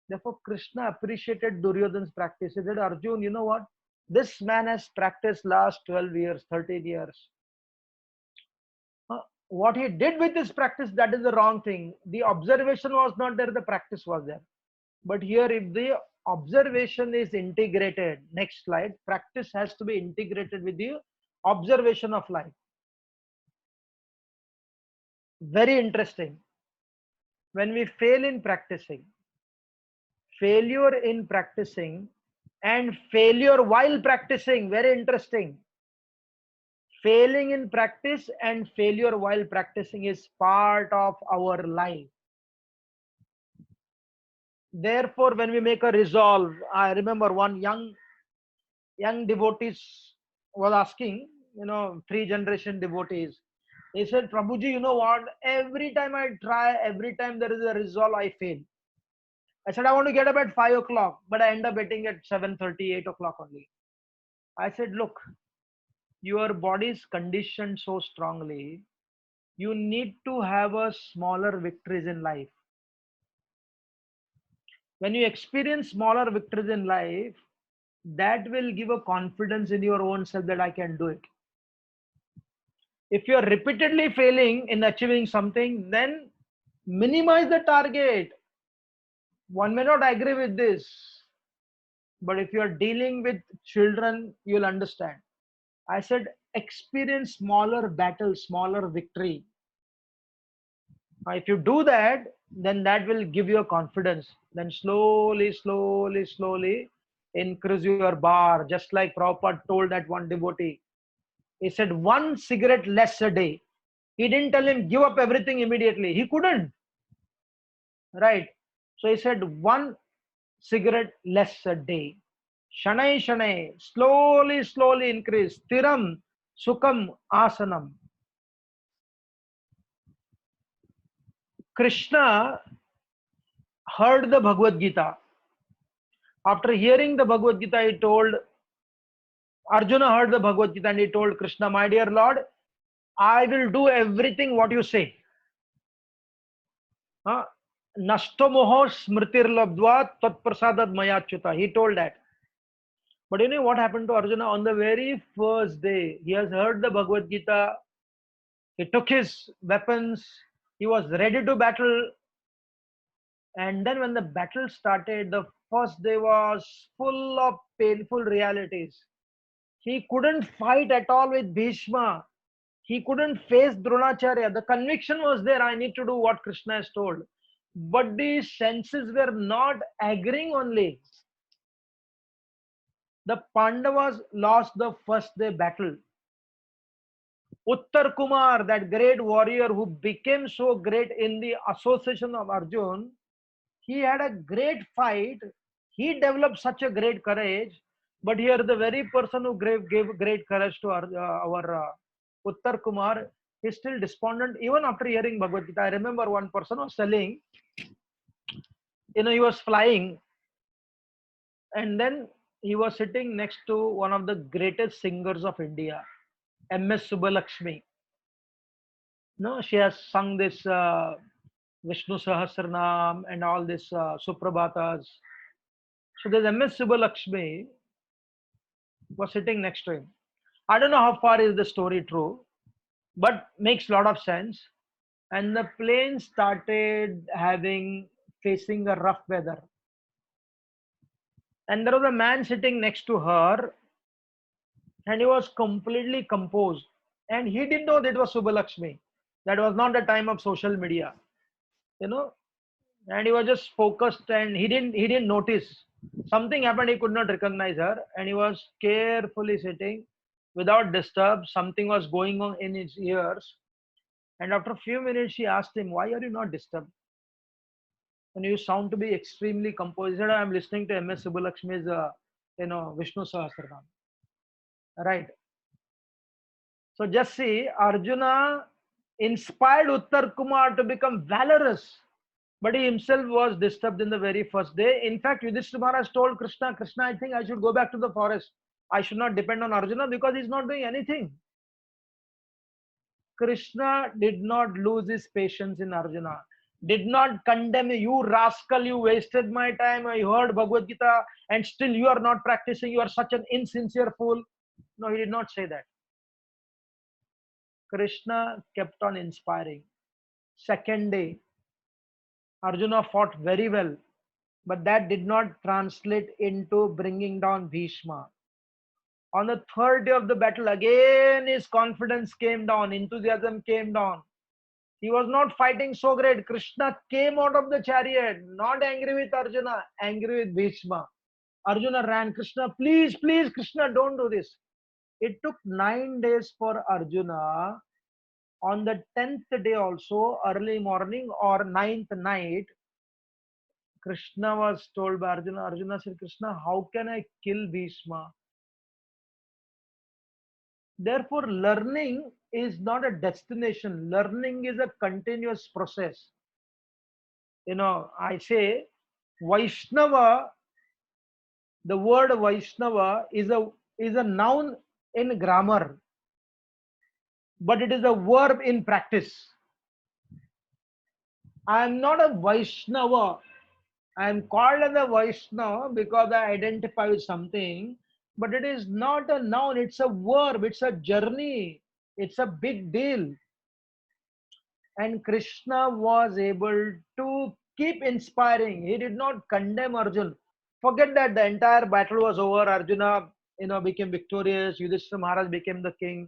Therefore, Krishna appreciated Duryodhana's practice. He said, Arjun, you know what? This man has practiced last 12 years, 13 years. What he did with his practice, that is the wrong thing. The observation was not there, the practice was there. But here, if the observation is integrated, next slide, practice has to be integrated with the observation of life. Very interesting. When we fail in practicing, failure in practicing and failure while practicing, very interesting. Failing in practice and failure while practicing is part of our life. Therefore, when we make a resolve, I remember one young devotees was asking, 3-generation devotees. He said, Prabhuji, you know what? Every time I try, every time there is a resolve, I fail. I said, I want to get up at 5 o'clock, but I end up getting at 7:30, 8 o'clock only. I said, look, your body is conditioned so strongly. You need to have a smaller victories in life. When you experience smaller victories in life, that will give a confidence in your own self that I can do it. If you are repeatedly failing in achieving something, then minimize the target. One may not agree with this, but if you are dealing with children, you'll understand. I said, experience smaller battles, smaller victory. If you do that, then that will give you a confidence. Then slowly, slowly, slowly increase your bar. Just like Prabhupada told that one devotee. He said, 1 cigarette less a day. He didn't tell him, give up everything immediately. He couldn't. Right. So he said, 1 cigarette less a day. Shanai Shanai, slowly, slowly increase. Tiram, Sukham, Asanam. Krishna heard the Bhagavad Gita. After hearing the Bhagavad Gita, he told, Arjuna heard the Bhagavad Gita and he told Krishna, my dear Lord, I will do everything what you say. Nashto moho smritir labdva tat prasadad mayachyuta. He told that. But you know what happened to Arjuna? On the very first day, he has heard the Bhagavad Gita. He took his weapons. He was ready to battle. And then when the battle started, the first day was full of painful realities. He couldn't fight at all with Bhishma. He couldn't face Dronacharya. The conviction was there, I need to do what Krishna has told. But the senses were not agreeing only. The Pandavas lost the first day battle. Uttar Kumar, that great warrior who became so great in the association of Arjun, he had a great fight, He developed such a great courage, but here the very person who gave great courage to our Uttar Kumar is still despondent even after hearing Bhagavad Gita. I remember one person was telling, he was flying, and then he was sitting next to one of the greatest singers of India, M.S. Subbalakshmi. No, she has sung this Vishnu Sahasranam and all this Suprabhatas. So there's M.S. Subbalakshmi was sitting next to him. I don't know how far is the story true, but makes a lot of sense. And the plane started facing a rough weather. And there was a man sitting next to her, and he was completely composed. And he didn't know that it was Subbalakshmi. That was not the time of social media, and he was just focused, and he didn't notice. Something happened, he could not recognize her, and he was carefully sitting without disturb. Something was going on in his ears, and after a few minutes she asked him, why are you not disturbed, and you sound to be extremely composed? He said, I'm listening to M.S. Subbalakshmi's Vishnu Sahasranam. Right. So just see, Arjuna inspired Uttar Kumar to become valorous, but he himself was disturbed in the very first day. In fact, Yudhishthira Maharaj told Krishna, I think I should go back to the forest. I should not depend on Arjuna because he's not doing anything. Krishna did not lose his patience in Arjuna, did not condemn, you rascal, you wasted my time, I heard Bhagavad Gita and still you are not practicing, you are such an insincere fool. No, he did not say that. Krishna kept on inspiring. Second day, Arjuna fought very well, but that did not translate into bringing down Bhishma. On the third day of the battle, again his confidence came down, enthusiasm came down. He was not fighting so great. Krishna came out of the chariot, not angry with Arjuna, angry with Bhishma. Arjuna ran, Krishna, please, Krishna, don't do this. It took 9 days for Arjuna. On the 10th day also, early morning or 9th night, Krishna was told by Arjuna. Arjuna said, Krishna, how can I kill Bhishma? Therefore, learning is not a destination. Learning is a continuous process. I say Vaishnava, the word Vaishnava is a noun in grammar, but it is a verb in practice. I am not a Vaishnava. I am called as a Vaishnava because I identify with something, but it is not a noun, it's a verb, it's a journey, it's a big deal. And Krishna was able to keep inspiring. He did not condemn Arjuna. Forget that the entire battle was over. Arjuna, became victorious. Yudhishthira Maharaj became the king.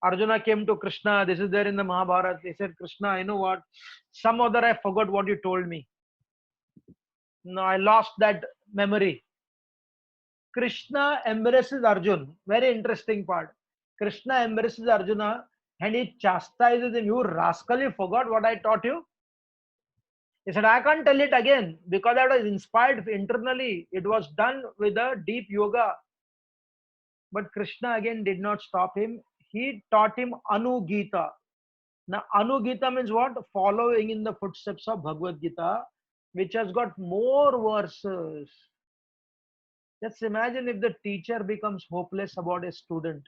Arjuna came to Krishna. This is there in the Mahabharata. He said, Krishna, you know what? Some other I forgot what you told me. No, I lost that memory. Krishna embraces Arjuna. Very interesting part. Krishna embraces Arjuna and he chastises him. You rascal, you forgot what I taught you? He said, I can't tell it again because I was inspired internally. It was done with a deep yoga. But Krishna again did not stop him. He taught him Anugita. Now, Anugita means what? Following in the footsteps of Bhagavad Gita, which has got more verses. Just imagine if the teacher becomes hopeless about a student.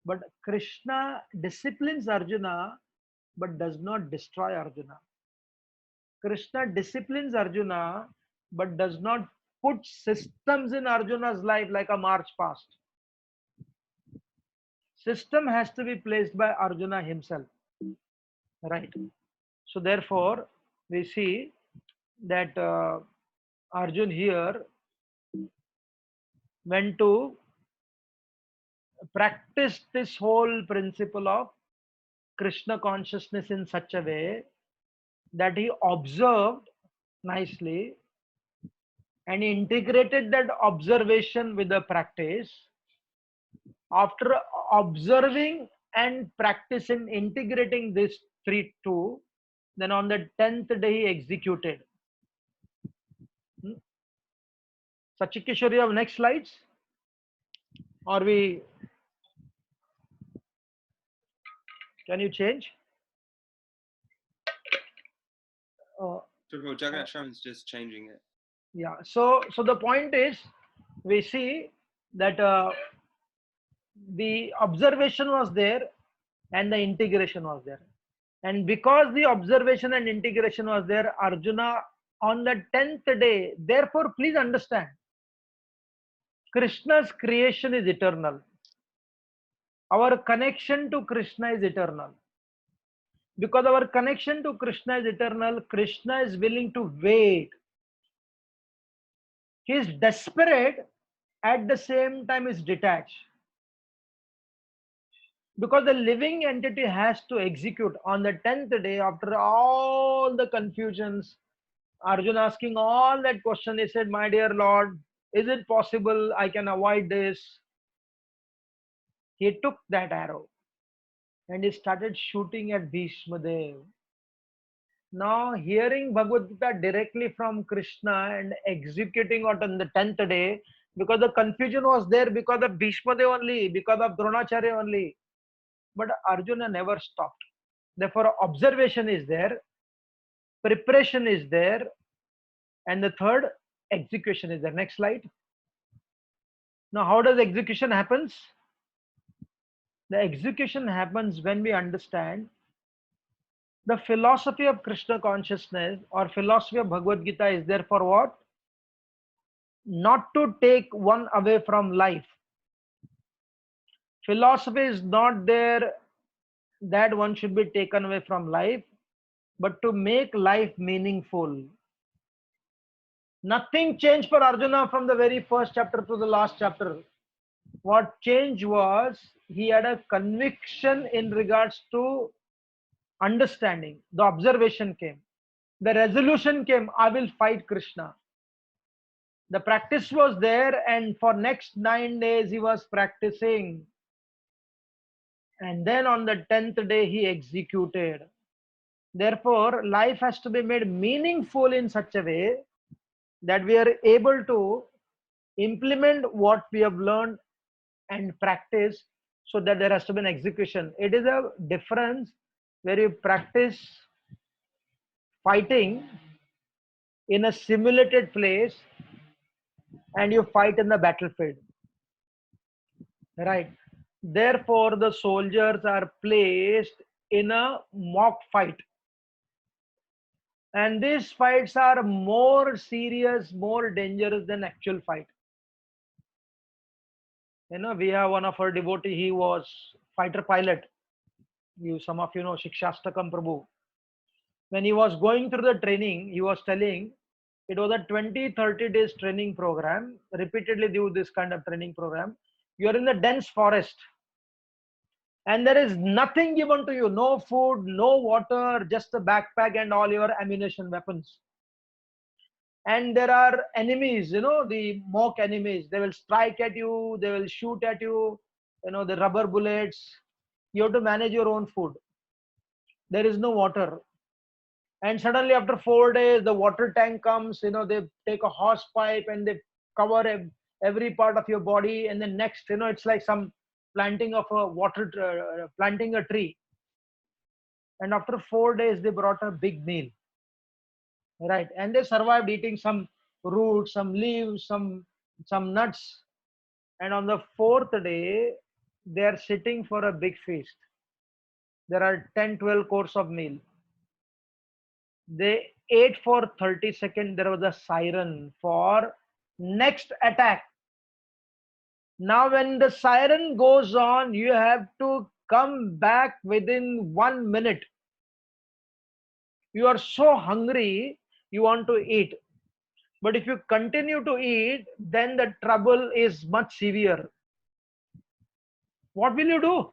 But Krishna disciplines Arjuna, but does not destroy Arjuna. Krishna disciplines Arjuna, but does not put systems in Arjuna's life like a march past. System has to be placed by Arjuna himself. Right. So therefore, we see that Arjun here went to practice this whole principle of Krishna consciousness in such a way that he observed nicely and integrated that observation with the practice. After observing and practicing, integrating these two, then on the 10th day he executed. Sachikeshwar, you have next slides? Or can you change? Jagannath Sharan's just changing it. Yeah, so the point is, we see that the observation was there and the integration was there, and because the observation and integration was there, Arjuna on the 10th day, therefore please understand, Krishna's creation is eternal, our connection to Krishna is eternal. Because our connection to Krishna is eternal, Krishna is willing to wait. He is desperate, at the same time is detached. Because the living entity has to execute on the 10th day after all the confusions. Arjuna asking all that question, he said, my dear Lord, is it possible I can avoid this? He took that arrow and he started shooting at Bhishma Dev. Now, hearing Bhagavad Gita directly from Krishna and executing it on the 10th day, because the confusion was there because of Bhishma Dev only, because of Dronacharya only. But Arjuna never stopped. Therefore, observation is there, preparation is there, and the third, execution is there. Next slide. Now, how does execution happens? The execution happens when we understand the philosophy of Krishna consciousness or philosophy of Bhagavad Gita is there for what? Not to take one away from life. Philosophy is not there that one should be taken away from life, but to make life meaningful. Nothing changed for Arjuna from the very first chapter to the last chapter. What changed was he had a conviction in regards to understanding. The observation came. The resolution came, I will fight Krishna. The practice was there, and for next 9 days he was practicing. And then on the 10th day he executed. Therefore, life has to be made meaningful in such a way that we are able to implement what we have learned and practice, so that there has to be an execution. It is a difference where you practice fighting in a simulated place and you fight in the battlefield, right? Therefore, the soldiers are placed in a mock fight, and these fights are more serious, more dangerous than actual fight. We have one of our devotee, he was fighter pilot. Some of you know Shikshastakam Prabhu. When he was going through the training, he was telling it was a 20-30 days training program. Repeatedly do this kind of training program. You are in the dense forest and there is nothing given to you, no food, no water, just a backpack and all your ammunition, weapons. And there are enemies, the mock enemies. They will strike at you, they will shoot at you, the rubber bullets. You have to manage your own food. There is no water. And suddenly after 4 days, the water tank comes, they take a hose pipe and they cover every part of your body. And then next, it's like some planting of a planting a tree. And after 4 days, they brought a big meal, right? And they survived eating some roots, some leaves, some nuts. And on the 4th day, they are sitting for a big feast. There are 10-12 course of meal. They ate for 30 seconds. There was a siren for next attack. Now when the siren goes on, you have to come back within 1 minute. You are so hungry, you want to eat. But if you continue to eat, then the trouble is much severe. What will you do?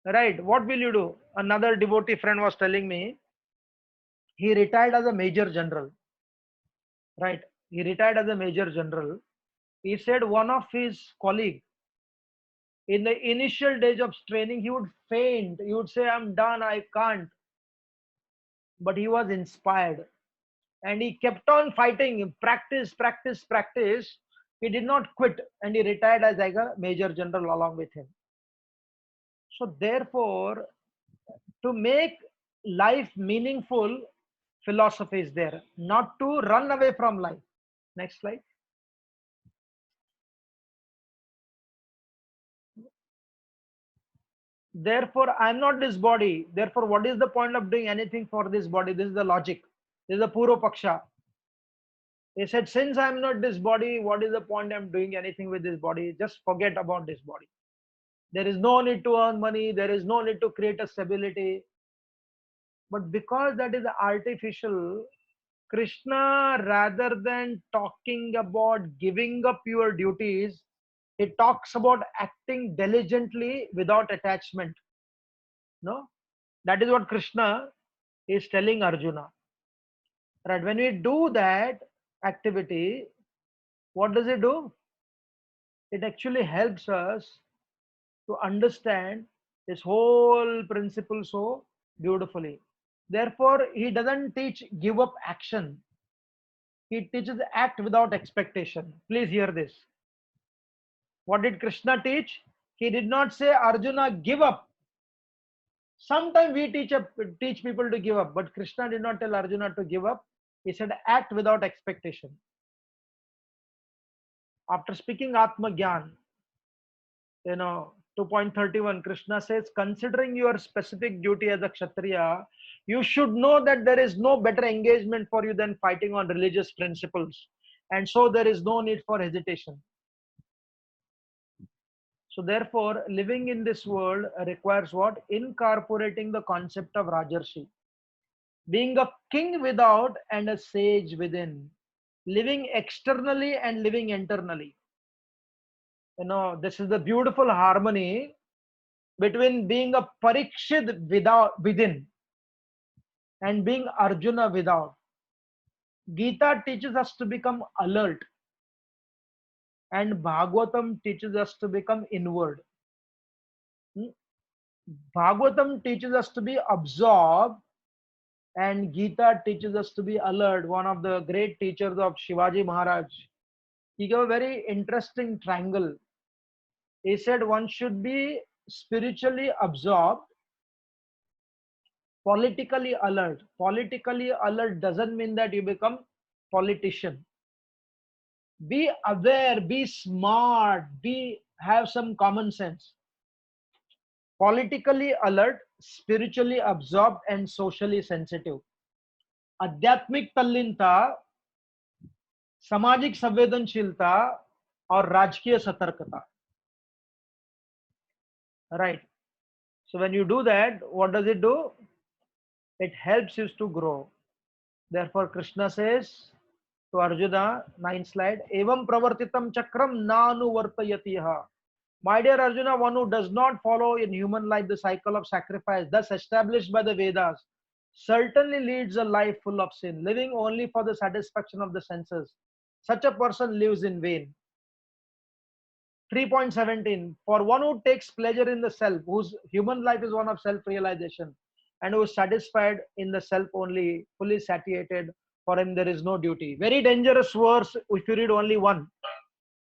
Right? What will you do? Another devotee friend was telling me, he retired as a major general. Right? He retired as a major general. He said one of his colleague, in the initial days of training, he would faint. He would say, I'm done, I can't. But he was inspired. And he kept on fighting, practice, practice, practice. He did not quit, and he retired as like a major general along with him. So therefore, to make life meaningful, philosophy is there, not to run away from life. Next slide. Therefore, I am not this body. Therefore, what is the point of doing anything for this body? This is the logic. This is the Purva Paksha. He said, since I am not this body, what is the point I'm doing anything with this body? Just forget about this body. There is no need to earn money. There is no need to create a stability. But because that is artificial, Krishna, rather than talking about giving up your duties, he talks about acting diligently without attachment. No, that is what Krishna is telling Arjuna. Right? When we do that activity, what does it do? It actually helps us to understand this whole principle so beautifully. Therefore, he doesn't teach give up action. He teaches act without expectation. Please hear this. What did Krishna teach? He did not say, Arjuna, give up. Sometimes we teach people to give up, but Krishna did not tell Arjuna to give up. He said, act without expectation. After speaking Atma Gyan, 2.31, Krishna says, considering your specific duty as a Kshatriya, you should know that there is no better engagement for you than fighting on religious principles. And so there is no need for hesitation. So therefore, living in this world requires what? Incorporating the concept of Rajarshi. Being a king without and a sage within. Living externally and living internally. This is the beautiful harmony between being a Parikshit within and being Arjuna without. Gita teaches us to become alert, and Bhagavatam teaches us to become inward. Bhagavatam teaches us to be absorbed, and Gita teaches us to be alert. One of the great teachers of Shivaji Maharaj, he gave a very interesting triangle. He said one should be spiritually absorbed, politically alert. Politically alert doesn't mean that you become politician. Be aware, be smart, have some common sense. Politically alert, spiritually absorbed, and socially sensitive. आध्यात्मिक तल्लीनता, सामाजिक संवेदनशीलता और राजकीय सतर्कता. Right. So when you do that, what does it do? It helps you to grow. Therefore, Krishna says to Arjuna, 9th slide, Evam pravartitam chakram nanu vartayatiha. My dear Arjuna, one who does not follow in human life the cycle of sacrifice, thus established by the Vedas, certainly leads a life full of sin, living only for the satisfaction of the senses. Such a person lives in vain. 3.17, for one who takes pleasure in the self, whose human life is one of self-realization, and who is satisfied in the self only, fully satiated, for him there is no duty. Very dangerous verse if you read only one.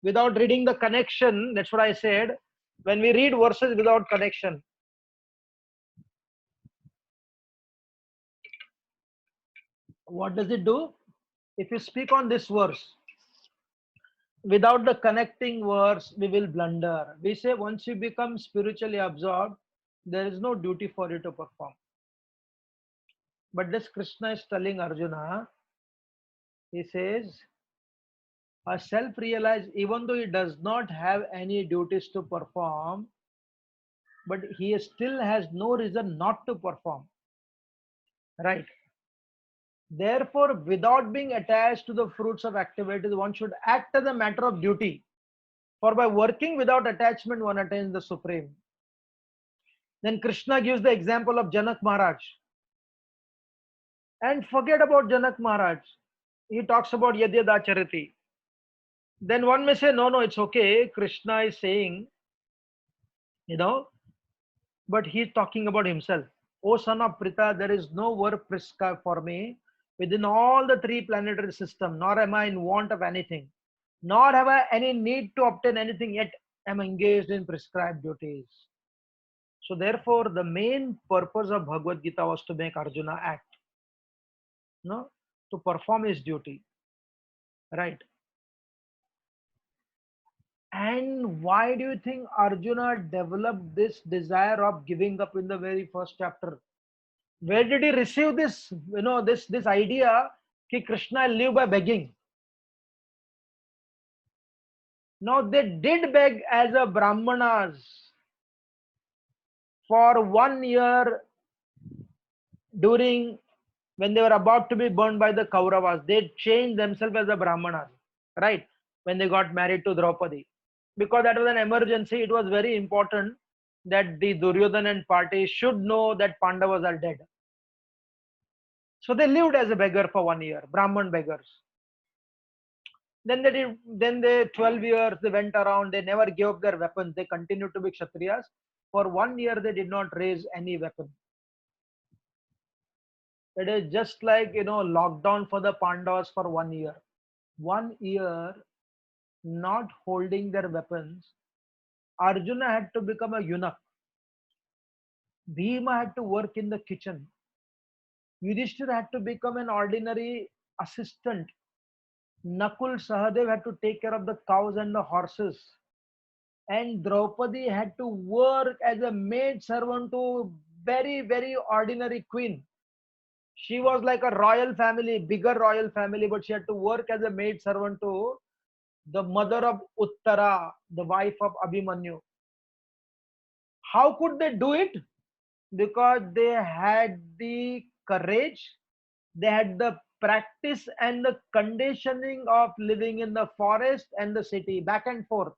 Without reading the connection, that's what I said, when we read verses without connection, what does it do? If you speak on this verse, without the connecting verse, we will blunder. We say once you become spiritually absorbed, there is no duty for you to perform. But this Krishna is telling Arjuna, he says, a self-realized, even though he does not have any duties to perform, but he still has no reason not to perform. Right? Therefore, without being attached to the fruits of activities, one should act as a matter of duty. For by working without attachment, one attains the supreme. Then Krishna gives the example of Janak Maharaj. And forget about Janak Maharaj. He talks about Yadyada Chariti. Then one may say, no, it's okay. Krishna is saying, but he's talking about himself. O son of Pritha, there is no work prescribed for me. within all the three planetary system, nor am I in want of anything, nor have I any need to obtain anything, yet am engaged in prescribed duties. So therefore, the main purpose of Bhagavad Gita was to make Arjuna act, no, to perform his duty, right? And why do you think Arjuna developed this desire of giving up in the very first chapter? Where did he receive this, this idea that Krishna live by begging? Now they did beg as a Brahmanas for 1 year during when they were about to be burned by the Kauravas. They changed themselves as a Brahmanas, right? When they got married to Draupadi. Because that was an emergency, it was very important that the Duryodhana and party should know that Pandavas are dead. So they lived as a beggar for 1 year, Brahman beggars. Then they did, then they 12 years they went around, they never gave up their weapons, they continued to be Kshatriyas. For 1 year they did not raise any weapon. It is just like lockdown for the Pandavas for 1 year. 1 year not holding their weapons. Arjuna had to become a eunuch. Bhima had to work in the kitchen. Yudhishthira had to become an ordinary assistant. Nakul Sahadev had to take care of the cows and the horses. And Draupadi had to work as a maid servant to very, very ordinary queen. She was like a royal family, bigger royal family, but she had to work as a maid servant to the mother of Uttara, the wife of Abhimanyu. How could they do it? Because they had the courage, they had the practice and the conditioning of living in the forest and the city, back and forth.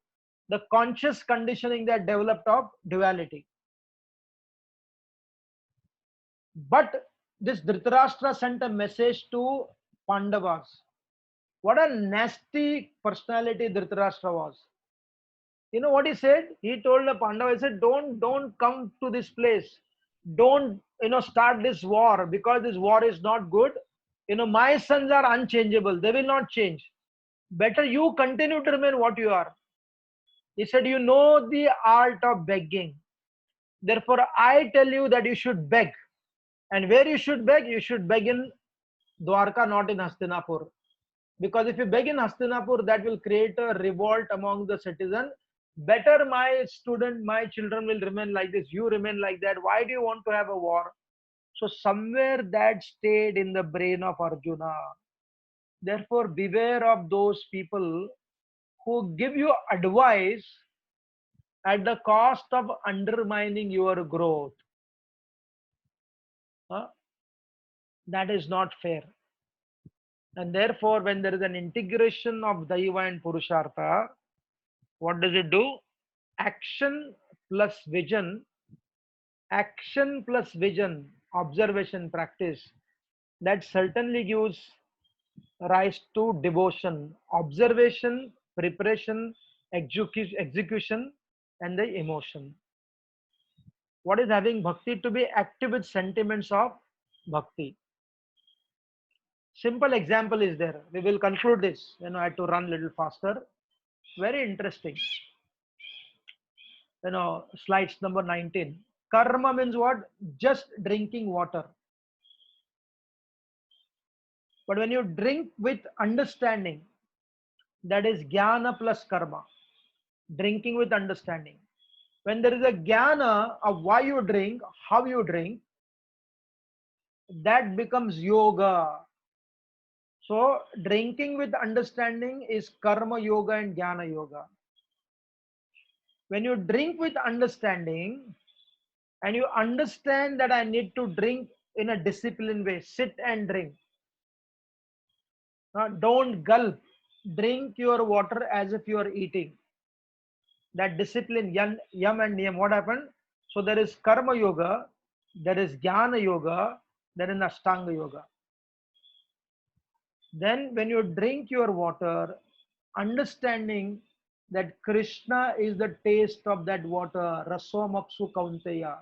The conscious conditioning that developed of duality. But this Dhritarashtra sent a message to Pandavas. What a nasty personality Dhritarashtra was. You know what he said? He told the Pandavas, he said, don't come to this place. Don't, start this war, because this war is not good. My sons are unchangeable. They will not change. Better you continue to remain what you are. He said, you know the art of begging. Therefore, I tell you that you should beg. And where you should beg in Dwarka, not in Hastinapur. Because if you beg in Hastinapur, that will create a revolt among the citizens. Better my student, my children will remain like this. You remain like that. Why do you want to have a war? So somewhere that stayed in the brain of Arjuna. Therefore, beware of those people who give you advice at the cost of undermining your growth. That is not fair. And therefore, when there is an integration of Daiva and Purushartha, what does it do? Action plus vision, observation, practice, that certainly gives rise to devotion, observation, preparation, execution, and the emotion. What is having bhakti? To be active with sentiments of bhakti. Simple example is there. We will conclude this. I had to run a little faster. Very interesting. Slides number 19. Karma means what? Just drinking water. But when you drink with understanding, that is jnana plus karma. Drinking with understanding. When there is a jnana of why you drink, how you drink, that becomes yoga. So drinking with understanding is karma yoga and jnana yoga. When you drink with understanding and you understand that I need to drink in a disciplined way, sit and drink. Don't gulp. Drink your water as if you are eating. That discipline, yam and niyam, what happened? So there is karma yoga, there is jnana yoga, there is ashtanga yoga. Then when you drink your water, understanding that Krishna is the taste of that water, rasomapsu kaunteya.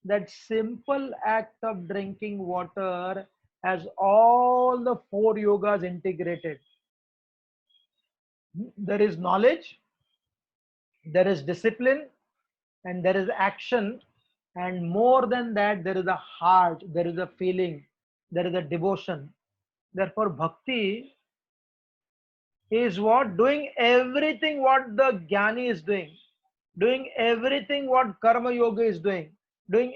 That simple act of drinking water has all the 4 yogas integrated. There is knowledge, there is discipline, and there is action, and more than that, there is a heart, there is a feeling, there is a devotion. Therefore, bhakti is what? Doing everything what the jnani is doing everything what karma yoga is doing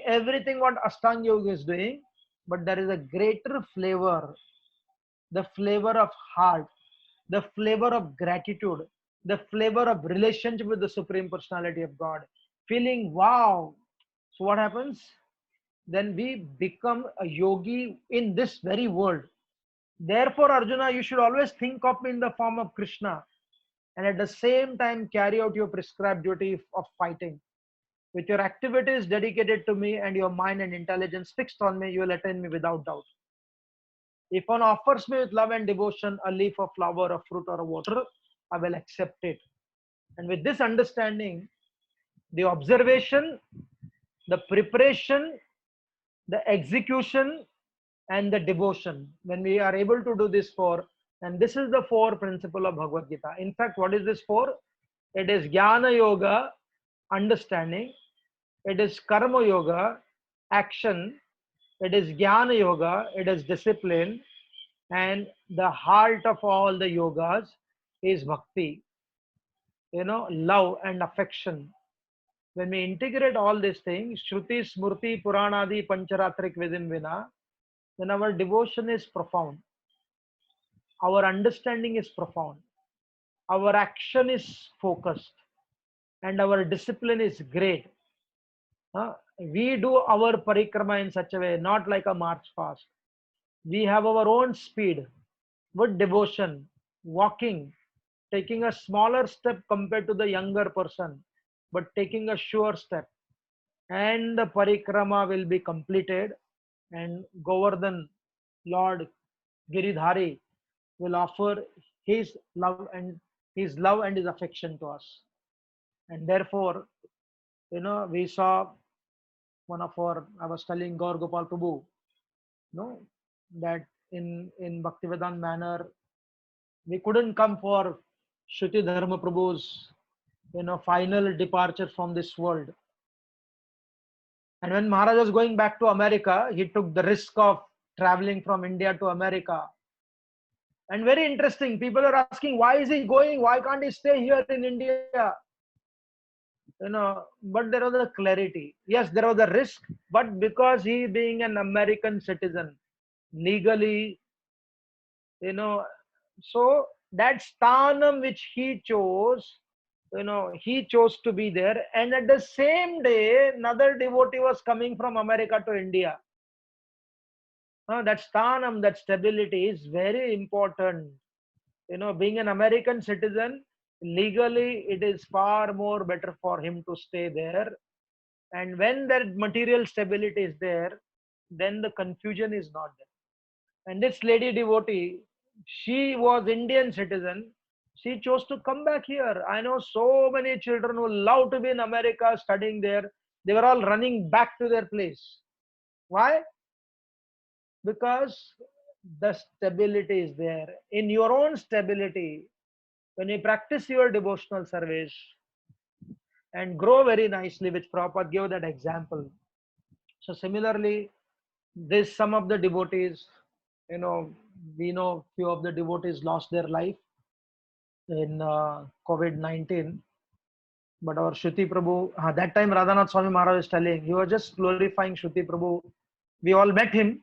everything what ashtanga yoga is doing, but there is a greater flavor, the flavor of heart, the flavor of gratitude, the flavor of relationship with the Supreme Personality of God, feeling wow. So what happens? Then we become a yogi in this very world. Therefore, Arjuna, you should always think of me in the form of Krishna, and at the same time carry out your prescribed duty of fighting. With your activities dedicated to me and your mind and intelligence fixed on me, you will attain me without doubt. If one offers me with love and devotion a leaf, a flower, a fruit, or a water, I will accept it. And with this understanding, the observation, the preparation, the execution, and the devotion, when we are able to do this four, and this is the 4 principle of Bhagavad Gita. In fact, what is this for? It is Jnana Yoga, understanding. It is Karma Yoga, action. It is Jnana Yoga, it is discipline. And the heart of all the yogas is bhakti, love and affection. When we integrate all these things, Shruti, Smurti, Puranadi, Pancharatrik within Vina, then our devotion is profound. Our understanding is profound. Our action is focused. And our discipline is great. We do our parikrama in such a way, not like a march fast. We have our own speed with devotion, walking, taking a smaller step compared to the younger person, but taking a sure step. And the parikrama will be completed, and Govardhan, Lord Giridhari, will offer his love and his affection to us. And therefore, we saw one of our, I was telling Gaur Gopal Prabhu, that in Bhaktivedanta manner, we couldn't come for Shruti Dharma Prabhu's, final departure from this world. And when Maharaj was going back to America, he took the risk of traveling from India to America. And very interesting, people are asking, why is he going? Why can't he stay here in India? But there was a clarity. Yes, there was a risk, but because he being an American citizen, legally, so that sthanam which he chose, he chose to be there. And at the same day, another devotee was coming from America to India. That sthanam, that stability is very important. Being an American citizen, legally, it is far more better for him to stay there. And when that material stability is there, then the confusion is not there. And this lady devotee, she was Indian citizen. She chose to come back here. I know so many children who love to be in America studying there. They were all running back to their place. Why? Because the stability is there. In your own stability, when you practice your devotional service and grow very nicely, which Prabhupada gave that example. So similarly, this some of the devotees, we know few of the devotees lost their life in COVID-19. But our Shruti Prabhu, that time Radhanath Swami Maharaj is telling, he was just glorifying Shruti Prabhu. We all met him.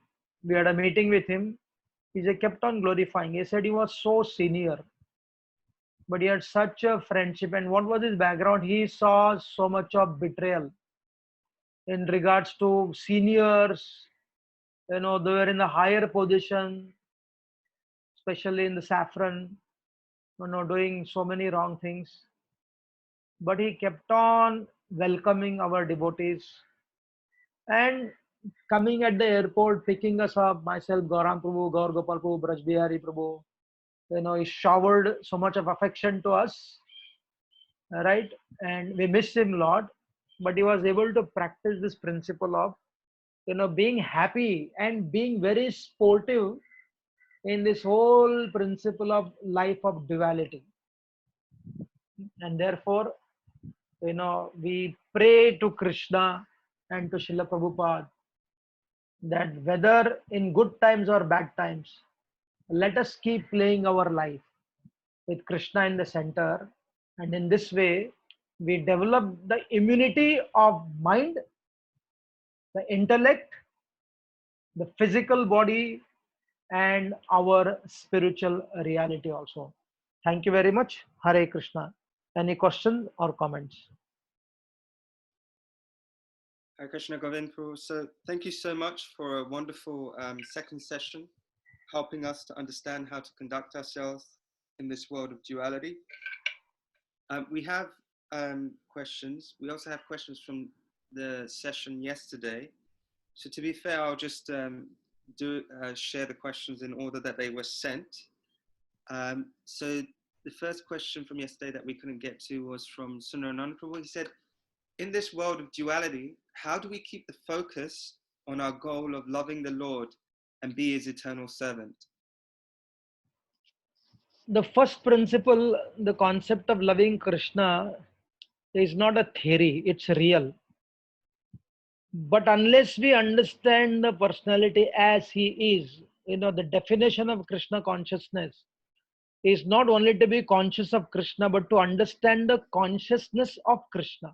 We had a meeting with him. He just kept on glorifying. He said he was so senior, but he had such a friendship. And what was his background? He saw so much of betrayal in regards to seniors. They were in a higher position, especially in the saffron, doing so many wrong things. But he kept on welcoming our devotees and coming at the airport, picking us up, myself, Gauram Prabhu, Gaur Gopal Prabhu, Braj Bihari Prabhu. He showered so much of affection to us, right? And we miss him a lot, but he was able to practice this principle of being happy and being very sportive in this whole principle of life of duality. And therefore, we pray to Krishna and to Srila Prabhupada that whether in good times or bad times, let us keep playing our life with Krishna in the center. And in this way, we develop the immunity of mind, the intellect, the physical body, and our spiritual reality also. Thank you very much. Hare Krishna. Any questions or comments? Hare Krishna Govind Prabhu. So thank you so much for a wonderful second session, helping us to understand how to conduct ourselves in this world of duality. We have questions. We also have questions from the session yesterday. So to be fair, I'll just share the questions in order that they were sent. So the first question from yesterday that we couldn't get to was from Sundarananda Prabhu. He said, in this world of duality, how do we keep the focus on our goal of loving the Lord and be his eternal servant? The first principle, the concept of loving Krishna, is not a theory, it's real. But unless we understand the personality as he is, the definition of Krishna consciousness is not only to be conscious of Krishna, but to understand the consciousness of Krishna.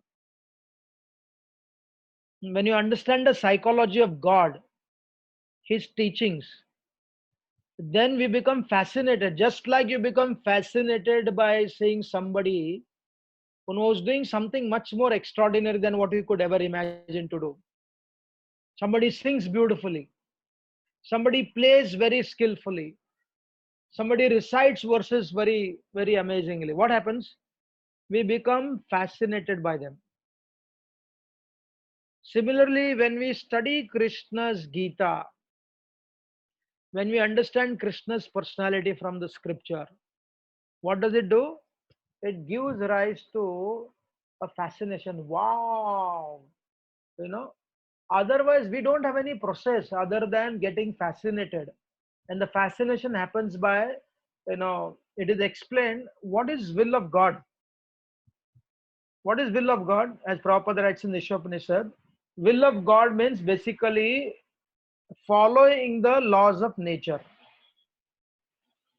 When you understand the psychology of God, his teachings, then we become fascinated, just like you become fascinated by seeing somebody who was doing something much more extraordinary than what you could ever imagine to do. Somebody sings beautifully. Somebody plays very skillfully. Somebody recites verses very, very amazingly. What happens? We become fascinated by them. Similarly, when we study Krishna's Gita, when we understand Krishna's personality from the scripture, what does it do? It gives rise to a fascination. Wow! Otherwise, we don't have any process other than getting fascinated. And the fascination happens by, it is explained what is will of God. What is will of God? As Prabhupada writes in the Ishopanishad, will of God means basically following the laws of nature.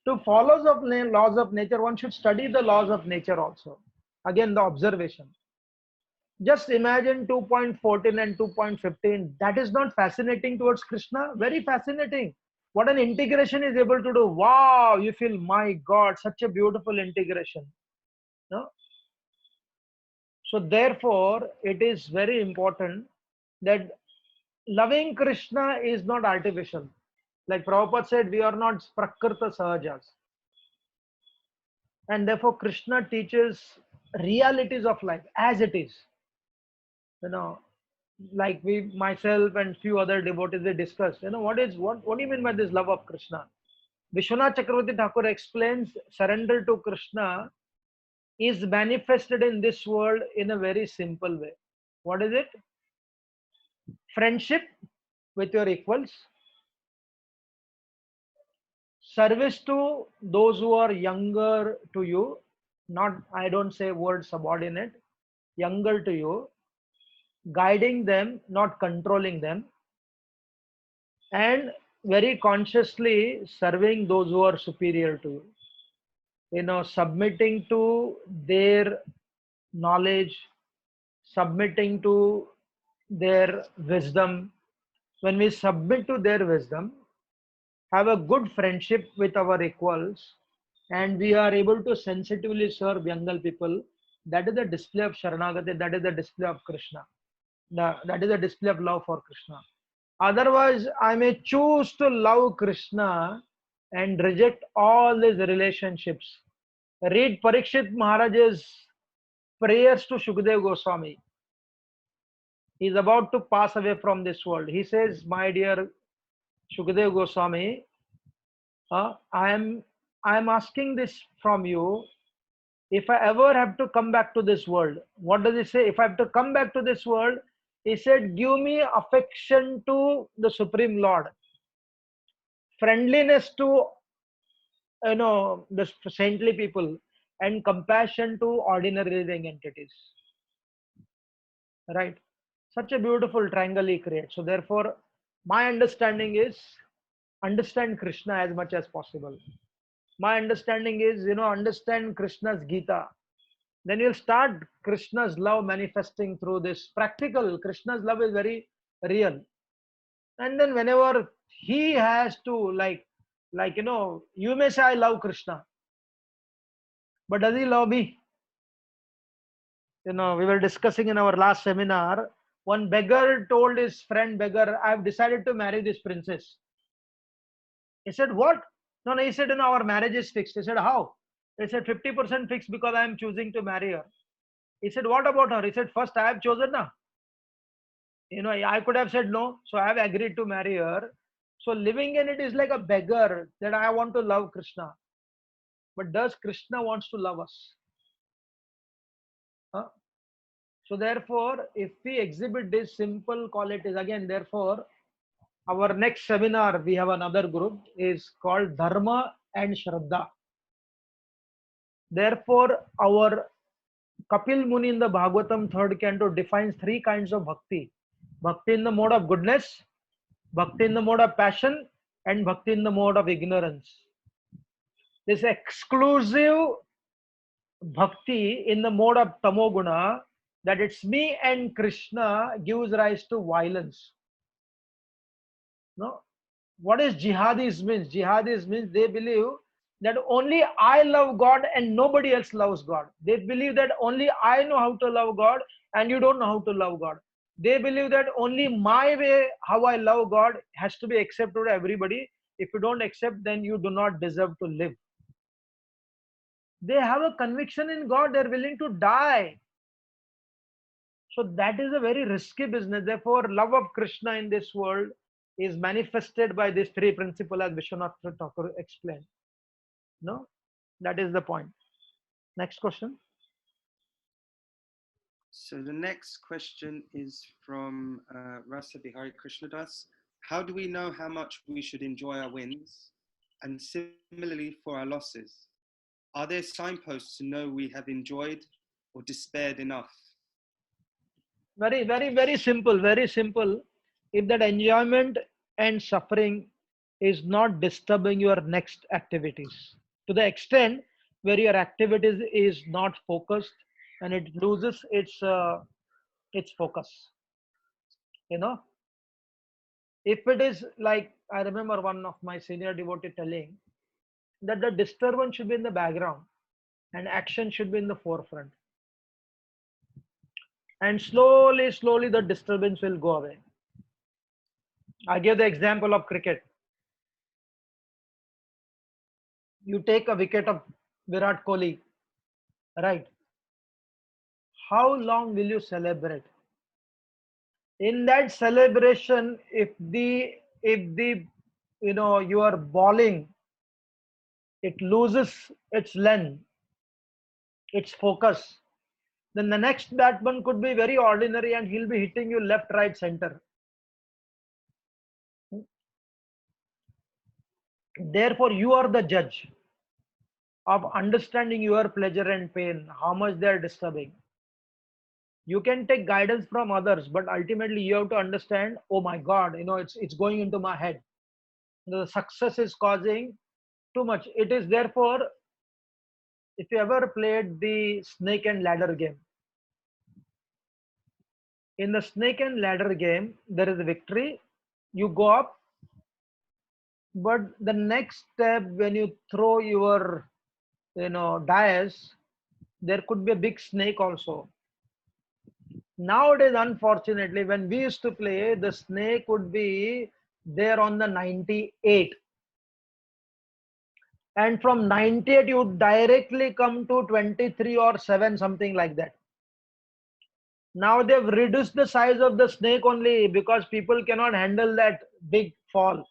To follow the laws of nature, one should study the laws of nature also. Again, the observation. Just imagine 2.14 and 2.15. That is not fascinating towards Krishna? Very fascinating. What an integration is able to do. Wow, you feel, my God, such a beautiful integration. No? So therefore, it is very important that loving Krishna is not artificial. Like Prabhupada said, we are not prakrita sahajas. And therefore, Krishna teaches realities of life as it is. Like we, myself and few other devotees, they discussed, what do you mean by this love of Krishna? Vishwanath Chakravarti Thakur explains surrender to Krishna is manifested in this world in a very simple way. What is it? Friendship with your equals, service to those who are younger to you, not, I don't say word subordinate, younger to you, guiding them, not controlling them, and very consciously serving those who are superior to you. Submitting to their knowledge, submitting to their wisdom. When we submit to their wisdom, have a good friendship with our equals, and we are able to sensitively serve younger people, that is the display of Sharanagati, that is the display of Krishna. That is the display of love for Krishna. Otherwise, I may choose to love Krishna and reject all these relationships. Read Parikshit Maharaj's prayers to Shukdev Goswami. He is about to pass away from this world. He says, my dear Shukdev Goswami, I am asking this from you. If I ever have to come back to this world, what does he say? If I have to come back to this world, He said, give me affection to the Supreme Lord, friendliness to the saintly people, and compassion to ordinary living entities. Right? Such a beautiful triangle he creates. So therefore, my understanding is understand Krishna as much as possible. My understanding is, understand Krishna's Gita. Then you'll start Krishna's love manifesting through this practical. Krishna's love is very real. And then whenever he has to you may say I love Krishna, but does he love me? We were discussing in our last seminar, one beggar told his friend beggar, I've decided to marry this princess. He said, what? No, he said, our marriage is fixed. He said, how? He said, 50% fixed because I am choosing to marry her. He said, what about her? He said, first I have chosen now. I could have said no, so I have agreed to marry her. So living in it is like a beggar that I want to love Krishna. But does Krishna wants to love us? Huh? So therefore, if we exhibit these simple qualities, again, therefore, our next seminar, we have another group, is called Dharma and Shraddha. Therefore, our Kapil Muni in the Bhagavatam 3rd canto defines 3 kinds of bhakti. Bhakti in the mode of goodness, bhakti in the mode of passion, and bhakti in the mode of ignorance. This exclusive bhakti in the mode of tamoguna, that it's me and Krishna, gives rise to violence. No? What is jihadis means? Jihadis means they believe that only I love God and nobody else loves God. They believe that only I know how to love God and you don't know how to love God. They believe that only my way, how I love God, has to be accepted to everybody. If you don't accept, then you do not deserve to live. They have a conviction in God, they're willing to die. So that is a very risky business. Therefore, love of Krishna in this world is manifested by these 3 principles as Vishwanath Thakur explained. No, that is the point. Next question. So the next question is from Rasa Bihari Krishnadas. How do we know how much we should enjoy our wins? And similarly for our losses, are there signposts to know we have enjoyed or despaired enough? Very, very, very simple, very simple. If that enjoyment and suffering is not disturbing your next activities, to the extent where your activities is not focused and it loses its focus. If it is like, I remember one of my senior devotee telling that the disturbance should be in the background and action should be in the forefront. And slowly, slowly the disturbance will go away. I give the example of cricket. You take a wicket of Virat Kohli, right? How long will you celebrate? In that celebration, if your bowling, it loses its length, its focus, then the next batsman could be very ordinary and he'll be hitting you left, right, center. Therefore, you are the judge of understanding your pleasure and pain, how much they are disturbing. You can take guidance from others, but ultimately you have to understand, oh my God, it's going into my head. The success is causing too much. It is therefore, if you ever played the snake and ladder game, in the snake and ladder game, there is a victory. You go up, but the next step when you throw your dice, there could be a big snake also. Nowadays, unfortunately, when we used to play, the snake would be there on the 98. And from 98, you would directly come to 23 or 7, something like that. Now they've reduced the size of the snake only because people cannot handle that big fall.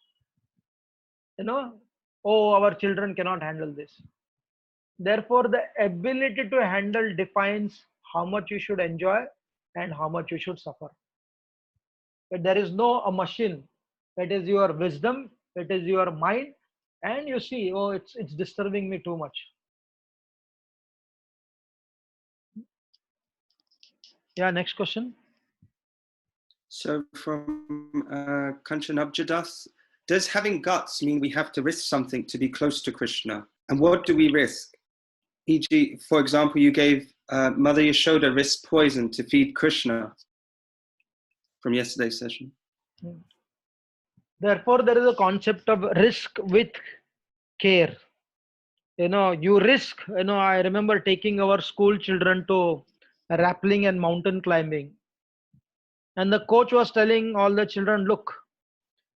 Oh, our children cannot handle this. Therefore, the ability to handle defines how much you should enjoy and how much you should suffer. But there is no a machine. It is your wisdom, it is your mind, and you see, oh, it's disturbing me too much. Yeah, next question. So from Kanchan Abjadas, does having guts mean we have to risk something to be close to Krishna? And what do we risk? E.g., for example, you gave Mother Yashoda risk poison to feed Krishna from yesterday's session. Therefore, there is a concept of risk with care. You risk. I remember taking our school children to rappelling and mountain climbing, and the coach was telling all the children, look,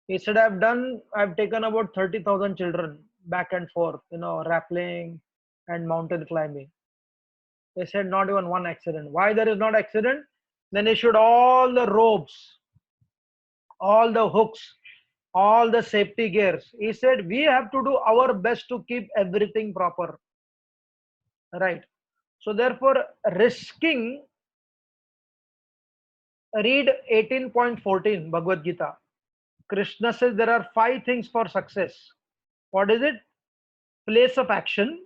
he said, I've taken about 30,000 children back and forth, rappelling and mountain climbing. They said not even one accident. Why there is not accident? Then issued all the ropes, all the hooks, all the safety gears. He said we have to do our best to keep everything proper. Right. So therefore, risking, read 18.14 Bhagavad Gita. Krishna says there are 5 things for success. What is it? Place of action,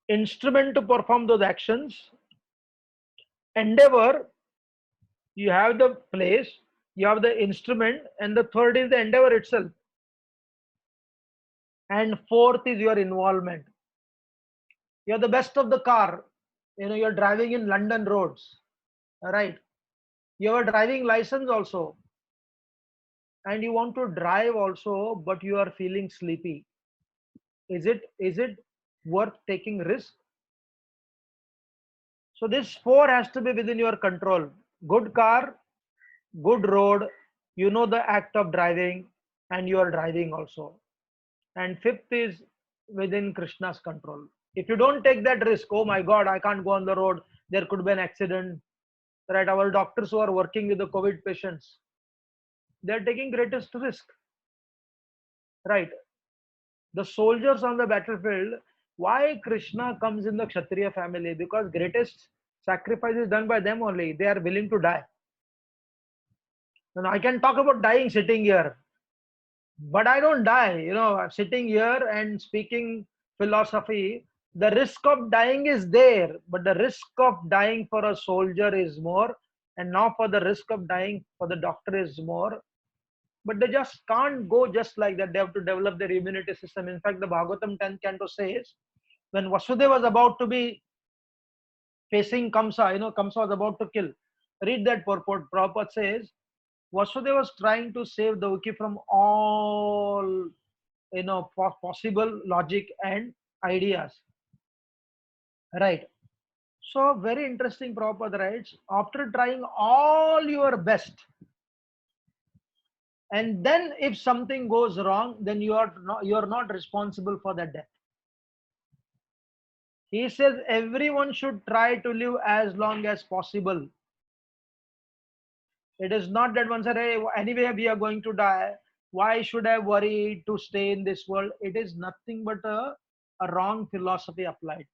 instrument to perform those actions, endeavor, you have the place, you have the instrument, and the third is the endeavor itself. And fourth is your involvement. You're the best of the car. You're driving in London roads, right? You have a driving license also, and you want to drive also, but you are feeling sleepy. Is it worth taking risk? So this 4 has to be within your control. Good car, good road, the act of driving, and you are driving also. And 5th is within Krishna's control. If you don't take that risk, oh my God, I can't go on the road, there could be an accident. Right, our doctors who are working with the COVID patients, they're taking greatest risk. Right. The soldiers on the battlefield, why Krishna comes in the Kshatriya family? Because greatest sacrifice is done by them only. They are willing to die. And I can talk about dying sitting here, but I don't die. I'm sitting here and speaking philosophy. The risk of dying is there, but the risk of dying for a soldier is more, and now for the risk of dying for the doctor is more. But they just can't go just like that. They have to develop their immunity system. In fact, the Bhagavatam 10th canto says, when Vasudeva was about to be facing Kamsa, Kamsa was about to kill. Read that purport. Prabhupada says, Vasudeva was trying to save Devaki from all, possible logic and ideas. Right. So very interesting. Prabhupada writes, after trying all your best, and then if something goes wrong, then you are not responsible for that death. He says everyone should try to live as long as possible. It is not that one said, hey, anyway we are going to die, why should I worry to stay in this world? It is nothing but a wrong philosophy applied.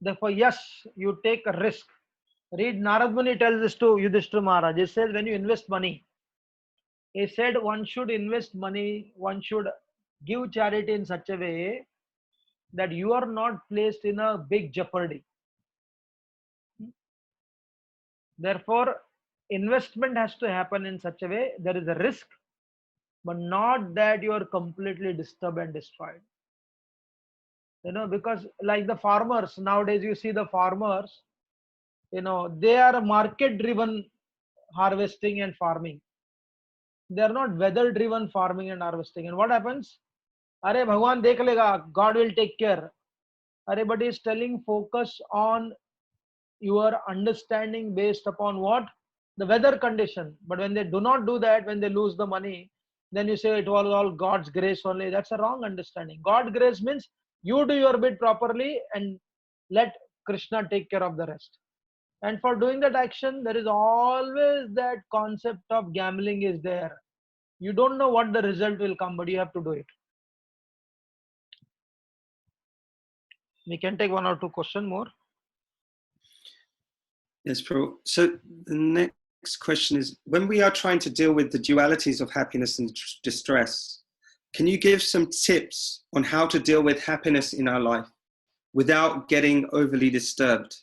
Therefore, yes, you take a risk. Read Narad Muni tells this to Yudhishthira Maharaj. He says when you invest money, he said one should invest money, one should give charity in such a way that you are not placed in a big jeopardy. Therefore, investment has to happen in such a way there is a risk, but not that you are completely disturbed and destroyed. Because like the farmers nowadays, you see the farmers, they are market driven harvesting and farming. They are not weather driven farming and harvesting. And what happens? Are Bhagwan dekh lega, God will take care. Are, but he is telling focus on your understanding based upon what? The weather condition. But when they do not do that, when they lose the money, then you say it was all God's grace only. That's a wrong understanding. God's grace means you do your bit properly and let Krishna take care of the rest. And for doing that action, there is always that concept of gambling is there. You don't know what the result will come, but you have to do it. We can take 1 or 2 questions more. Yes, Prabhu. So the next question is, when we are trying to deal with the dualities of happiness and distress, can you give some tips on how to deal with happiness in our life without getting overly disturbed?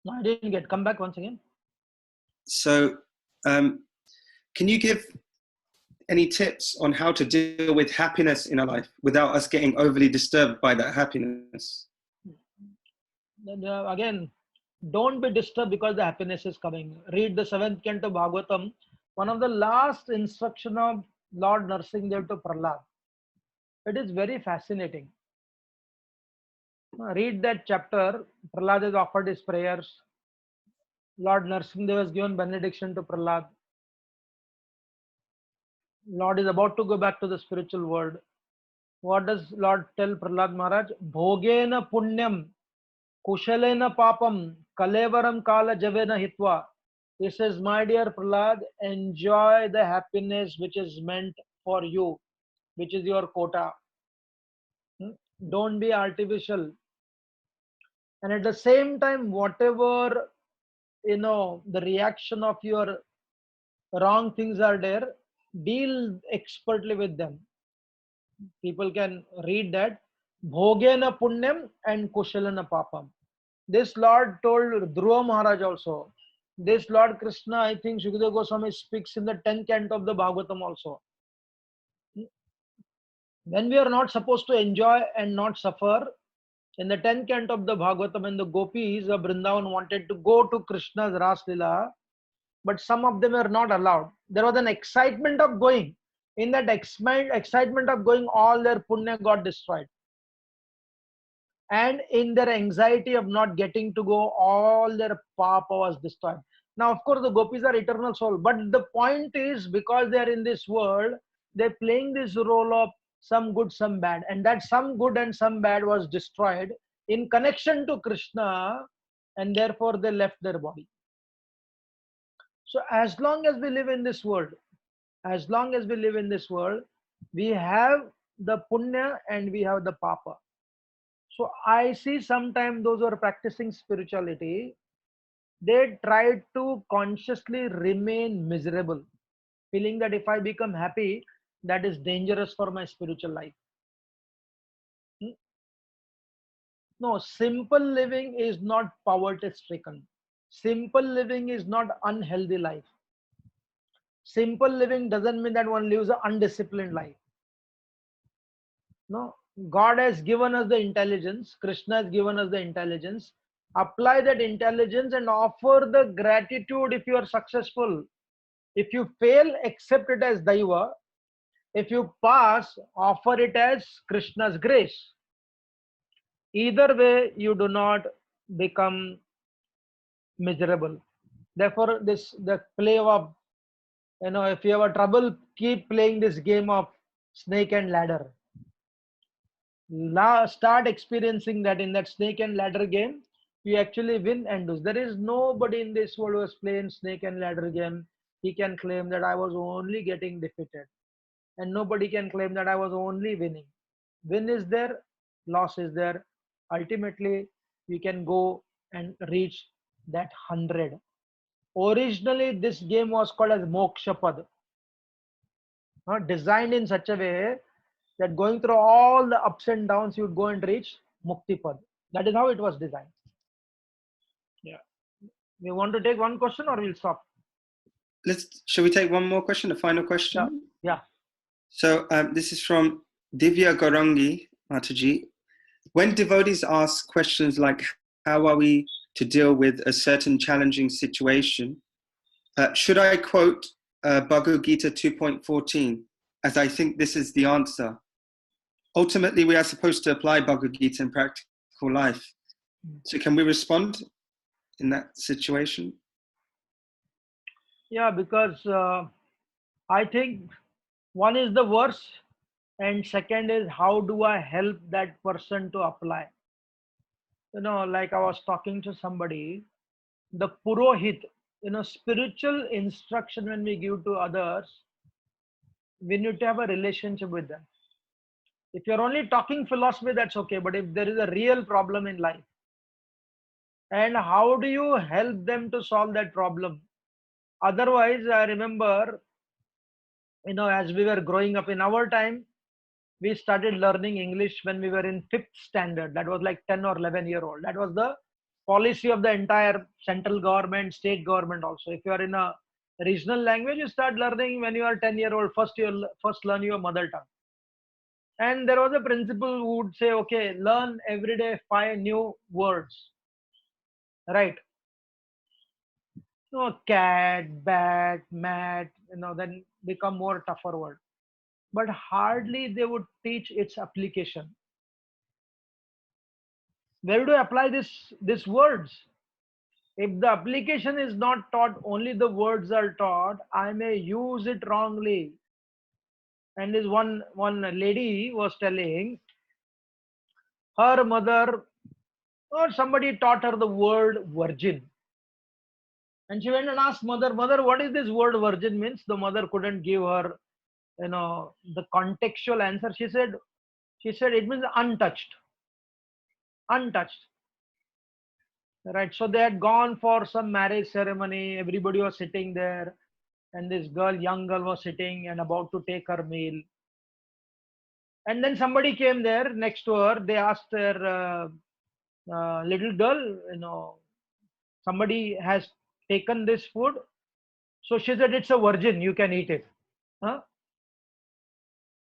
No, I didn't get. Come back once again. So can you give any tips on how to deal with happiness in our life without us getting overly disturbed by that happiness? Then, again, don't be disturbed because the happiness is coming. Read the 7th canto Bhagavatam. One of the last instruction of Lord Narsimhadev to Prahlad. It is very fascinating. Read that chapter. Prahlad has offered his prayers. Lord Narsimhadev has given benediction to Prahlad. Lord is about to go back to the spiritual world. What does Lord tell Prahlad Maharaj? Bhogena punyam, kushalena papam, kalevaram kala javena hitva. He says, my dear Prahlad, enjoy the happiness which is meant for you, which is your quota. Don't be artificial. And at the same time, whatever, the reaction of your wrong things are there, deal expertly with them. People can read that. Bhogena punyam and kushalana papam. This Lord told Dhruva Maharaj also. This Lord Krishna, I think Shukadeva Goswami speaks in the 10th canto of the Bhagavatam also. When we are not supposed to enjoy and not suffer, in the 10th canto of the Bhagavatam, when the gopis of Vrindavan wanted to go to Krishna's Ras Leela, but some of them were not allowed. There was an excitement of going. In that excitement of going, all their punya got destroyed. And in their anxiety of not getting to go, all their papa was destroyed. Now, of course, the gopis are eternal soul, but the point is, because they are in this world, they're playing this role of some good, some bad, and that some good and some bad was destroyed in connection to Krishna, and therefore they left their body. So as long as we live in this world, we have the punya and we have the papa. So I see sometimes those who are practicing spirituality, they try to consciously remain miserable, feeling that if I become happy, that is dangerous for my spiritual life. No, simple living is not poverty stricken. Simple living is not unhealthy life. Simple living doesn't mean that one lives an undisciplined life. No, God has given us the intelligence. Krishna has given us the intelligence. Apply that intelligence and offer the gratitude if you are successful. If you fail, accept it as Daiva. If you pass, offer it as Krishna's grace. Either way, you do not become miserable. Therefore, the play of, if you have a trouble, keep playing this game of snake and ladder. Now start experiencing that in that snake and ladder game, you actually win and lose. There is nobody in this world who has played snake and ladder game. He can claim that I was only getting defeated, and nobody can claim that I was only winning. Win is there, loss is there. Ultimately, you can go and reach that 100. Originally, this game was called as Mokshapad, designed in such a way that going through all the ups and downs, you would go and reach Muktipad. That is how it was designed. Yeah. We want to take one question or we'll stop? Shall we take one more question, a final question? Yeah. So this is from Divya Gorangi Mataji. When devotees ask questions like, how are we to deal with a certain challenging situation? Should I quote Bhagavad Gita 2.14, as I think this is the answer? Ultimately, we are supposed to apply Bhagavad Gita in practical life. So can we respond in that situation? Yeah, because I think one is the verse and second is how do I help that person to apply? Like I was talking to somebody, the Purohit, spiritual instruction when we give to others, we need to have a relationship with them. If you're only talking philosophy, that's okay. But if there is a real problem in life, and how do you help them to solve that problem? Otherwise, I remember, as we were growing up in our time, we started learning English when we were in fifth standard. That was like 10 or 11-year-old. That was the policy of the entire central government, state government also. If you are in a regional language, you start learning when you are 10-year-old. First, you first learn your mother tongue. And there was a principal who would say, okay, learn every day 5 new words, right? Cat, bat, mat, then become more tougher word. But hardly they would teach its application. Where do I apply these words? If the application is not taught, only the words are taught, I may use it wrongly. And this one lady was telling her mother, or somebody taught her the word virgin. And she went and asked mother, what is this word virgin means? The mother couldn't give her, the contextual answer. She said it means untouched. Untouched. Right. So they had gone for some marriage ceremony. Everybody was sitting there, and this young girl was sitting and about to take her meal. And then somebody came there next to her. They asked her, little girl, somebody has taken this food. So she said, it's a virgin. You can eat it. Huh?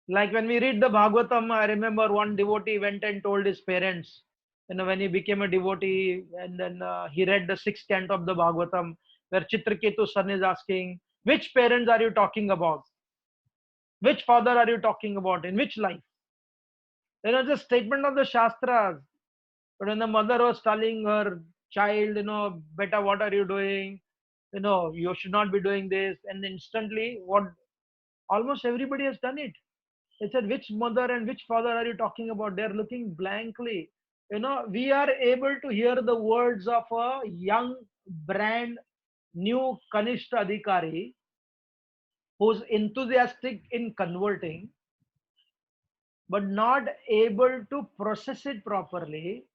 Like when we read the Bhagavatam, I remember one devotee went and told his parents, when he became a devotee, and then he read the sixth canto of the Bhagavatam, where Chitraketu's son is asking, which parents are you talking about? Which father are you talking about? In which life? It's a statement of the Shastras. But when the mother was telling her child, beta, what are you doing? You should not be doing this. And instantly, what almost everybody has done it. They said, which mother and which father are you talking about? They're looking blankly. We are able to hear the words of a young, brand new Kanishta Adhikari who's enthusiastic in converting, but not able to process it properly.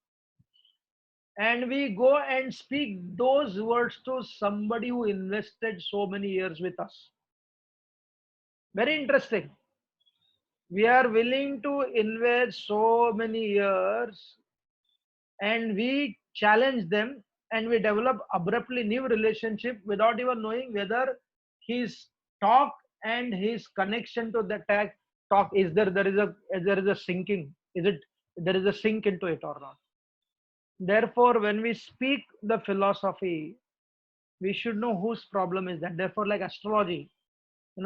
And we go and speak those words to somebody who invested so many years with us. Very interesting. We are willing to invest so many years, and we challenge them, and we develop abruptly new relationship without even knowing whether his talk and his connection to the talk is there is a sinking, is it there is a sink into it or not. Therefore, when we speak the philosophy, we should know whose problem is that. Therefore, like astrology,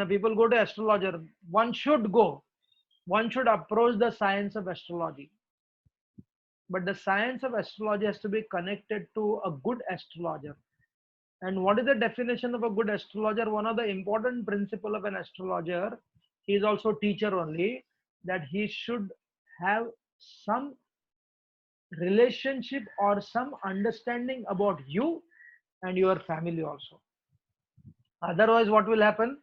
people go to astrologer. One should approach the science of astrology. But the science of astrology has to be connected to a good astrologer. And what is the definition of a good astrologer? One of the important principle of an astrologer, he is also teacher only, that he should have some relationship or some understanding about you and your family also. Otherwise, what will happen?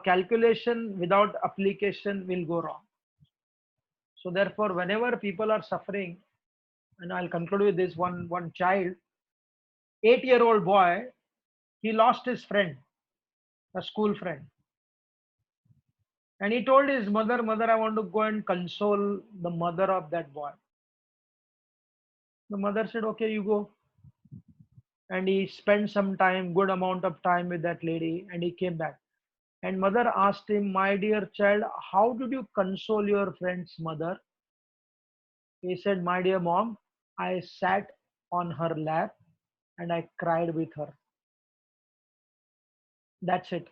Calculation without application will go wrong. So therefore, whenever people are suffering, and I'll conclude with this one child, 8-year-old boy, he lost his friend, a school friend. And he told his mother, I want to go and console the mother of that boy. The mother said, okay, you go. And he spent some time, good amount of time with that lady, and he came back. And mother asked him, my dear child, how did you console your friend's mother? He said, my dear mom, I sat on her lap and I cried with her. That's it.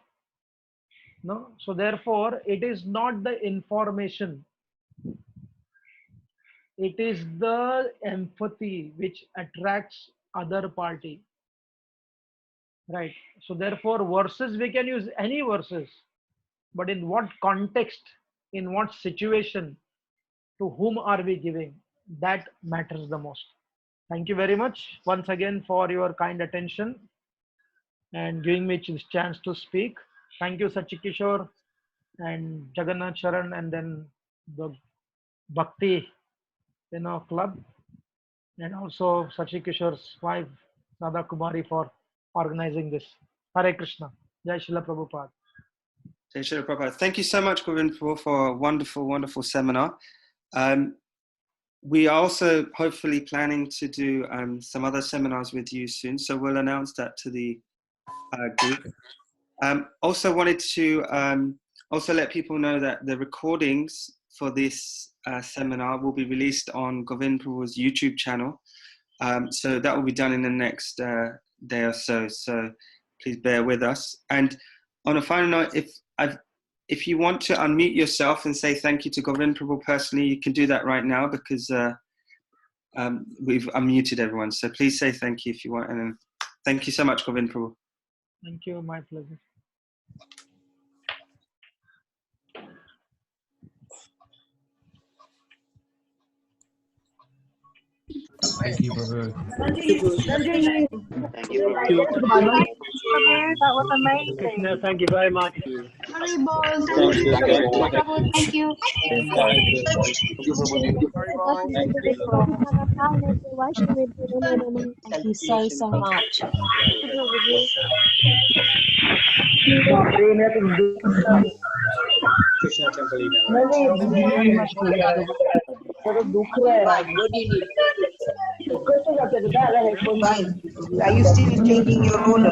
No? So therefore, it is not the information. It is the empathy which attracts other party. Right. So therefore, verses, we can use any verses, but in what context, in what situation, to whom are we giving? That matters the most. Thank you very much once again for your kind attention and giving me this chance to speak. Thank you, Sachikishore and Jagannath Charan, and then the Bhakti, club. and also Sachi Kishore's wife, Radha Kumari, for organizing this. Hare Krishna. Jai Srila Prabhupada. Jai Srila Prabhupada. Thank you so much, Govind Prabhu, for a wonderful, wonderful seminar. We are also hopefully planning to do some other seminars with you soon, so we'll announce that to the group. Also wanted to also let people know that the recordings for this seminar will be released on Govind Prabhu's YouTube channel. So that will be done in the next day or so. So please bear with us. And on a final note, if you want to unmute yourself and say thank you to Govind Prabhu personally, you can do that right now because we've unmuted everyone. So please say thank you if you want. And thank you so much, Govind Prabhu. Thank you. My pleasure. Thank you, Prabhu. Thank you. That was amazing. Krishna, thank you very much. Haribol. Thank you. Thank you so much. Are you still changing your role?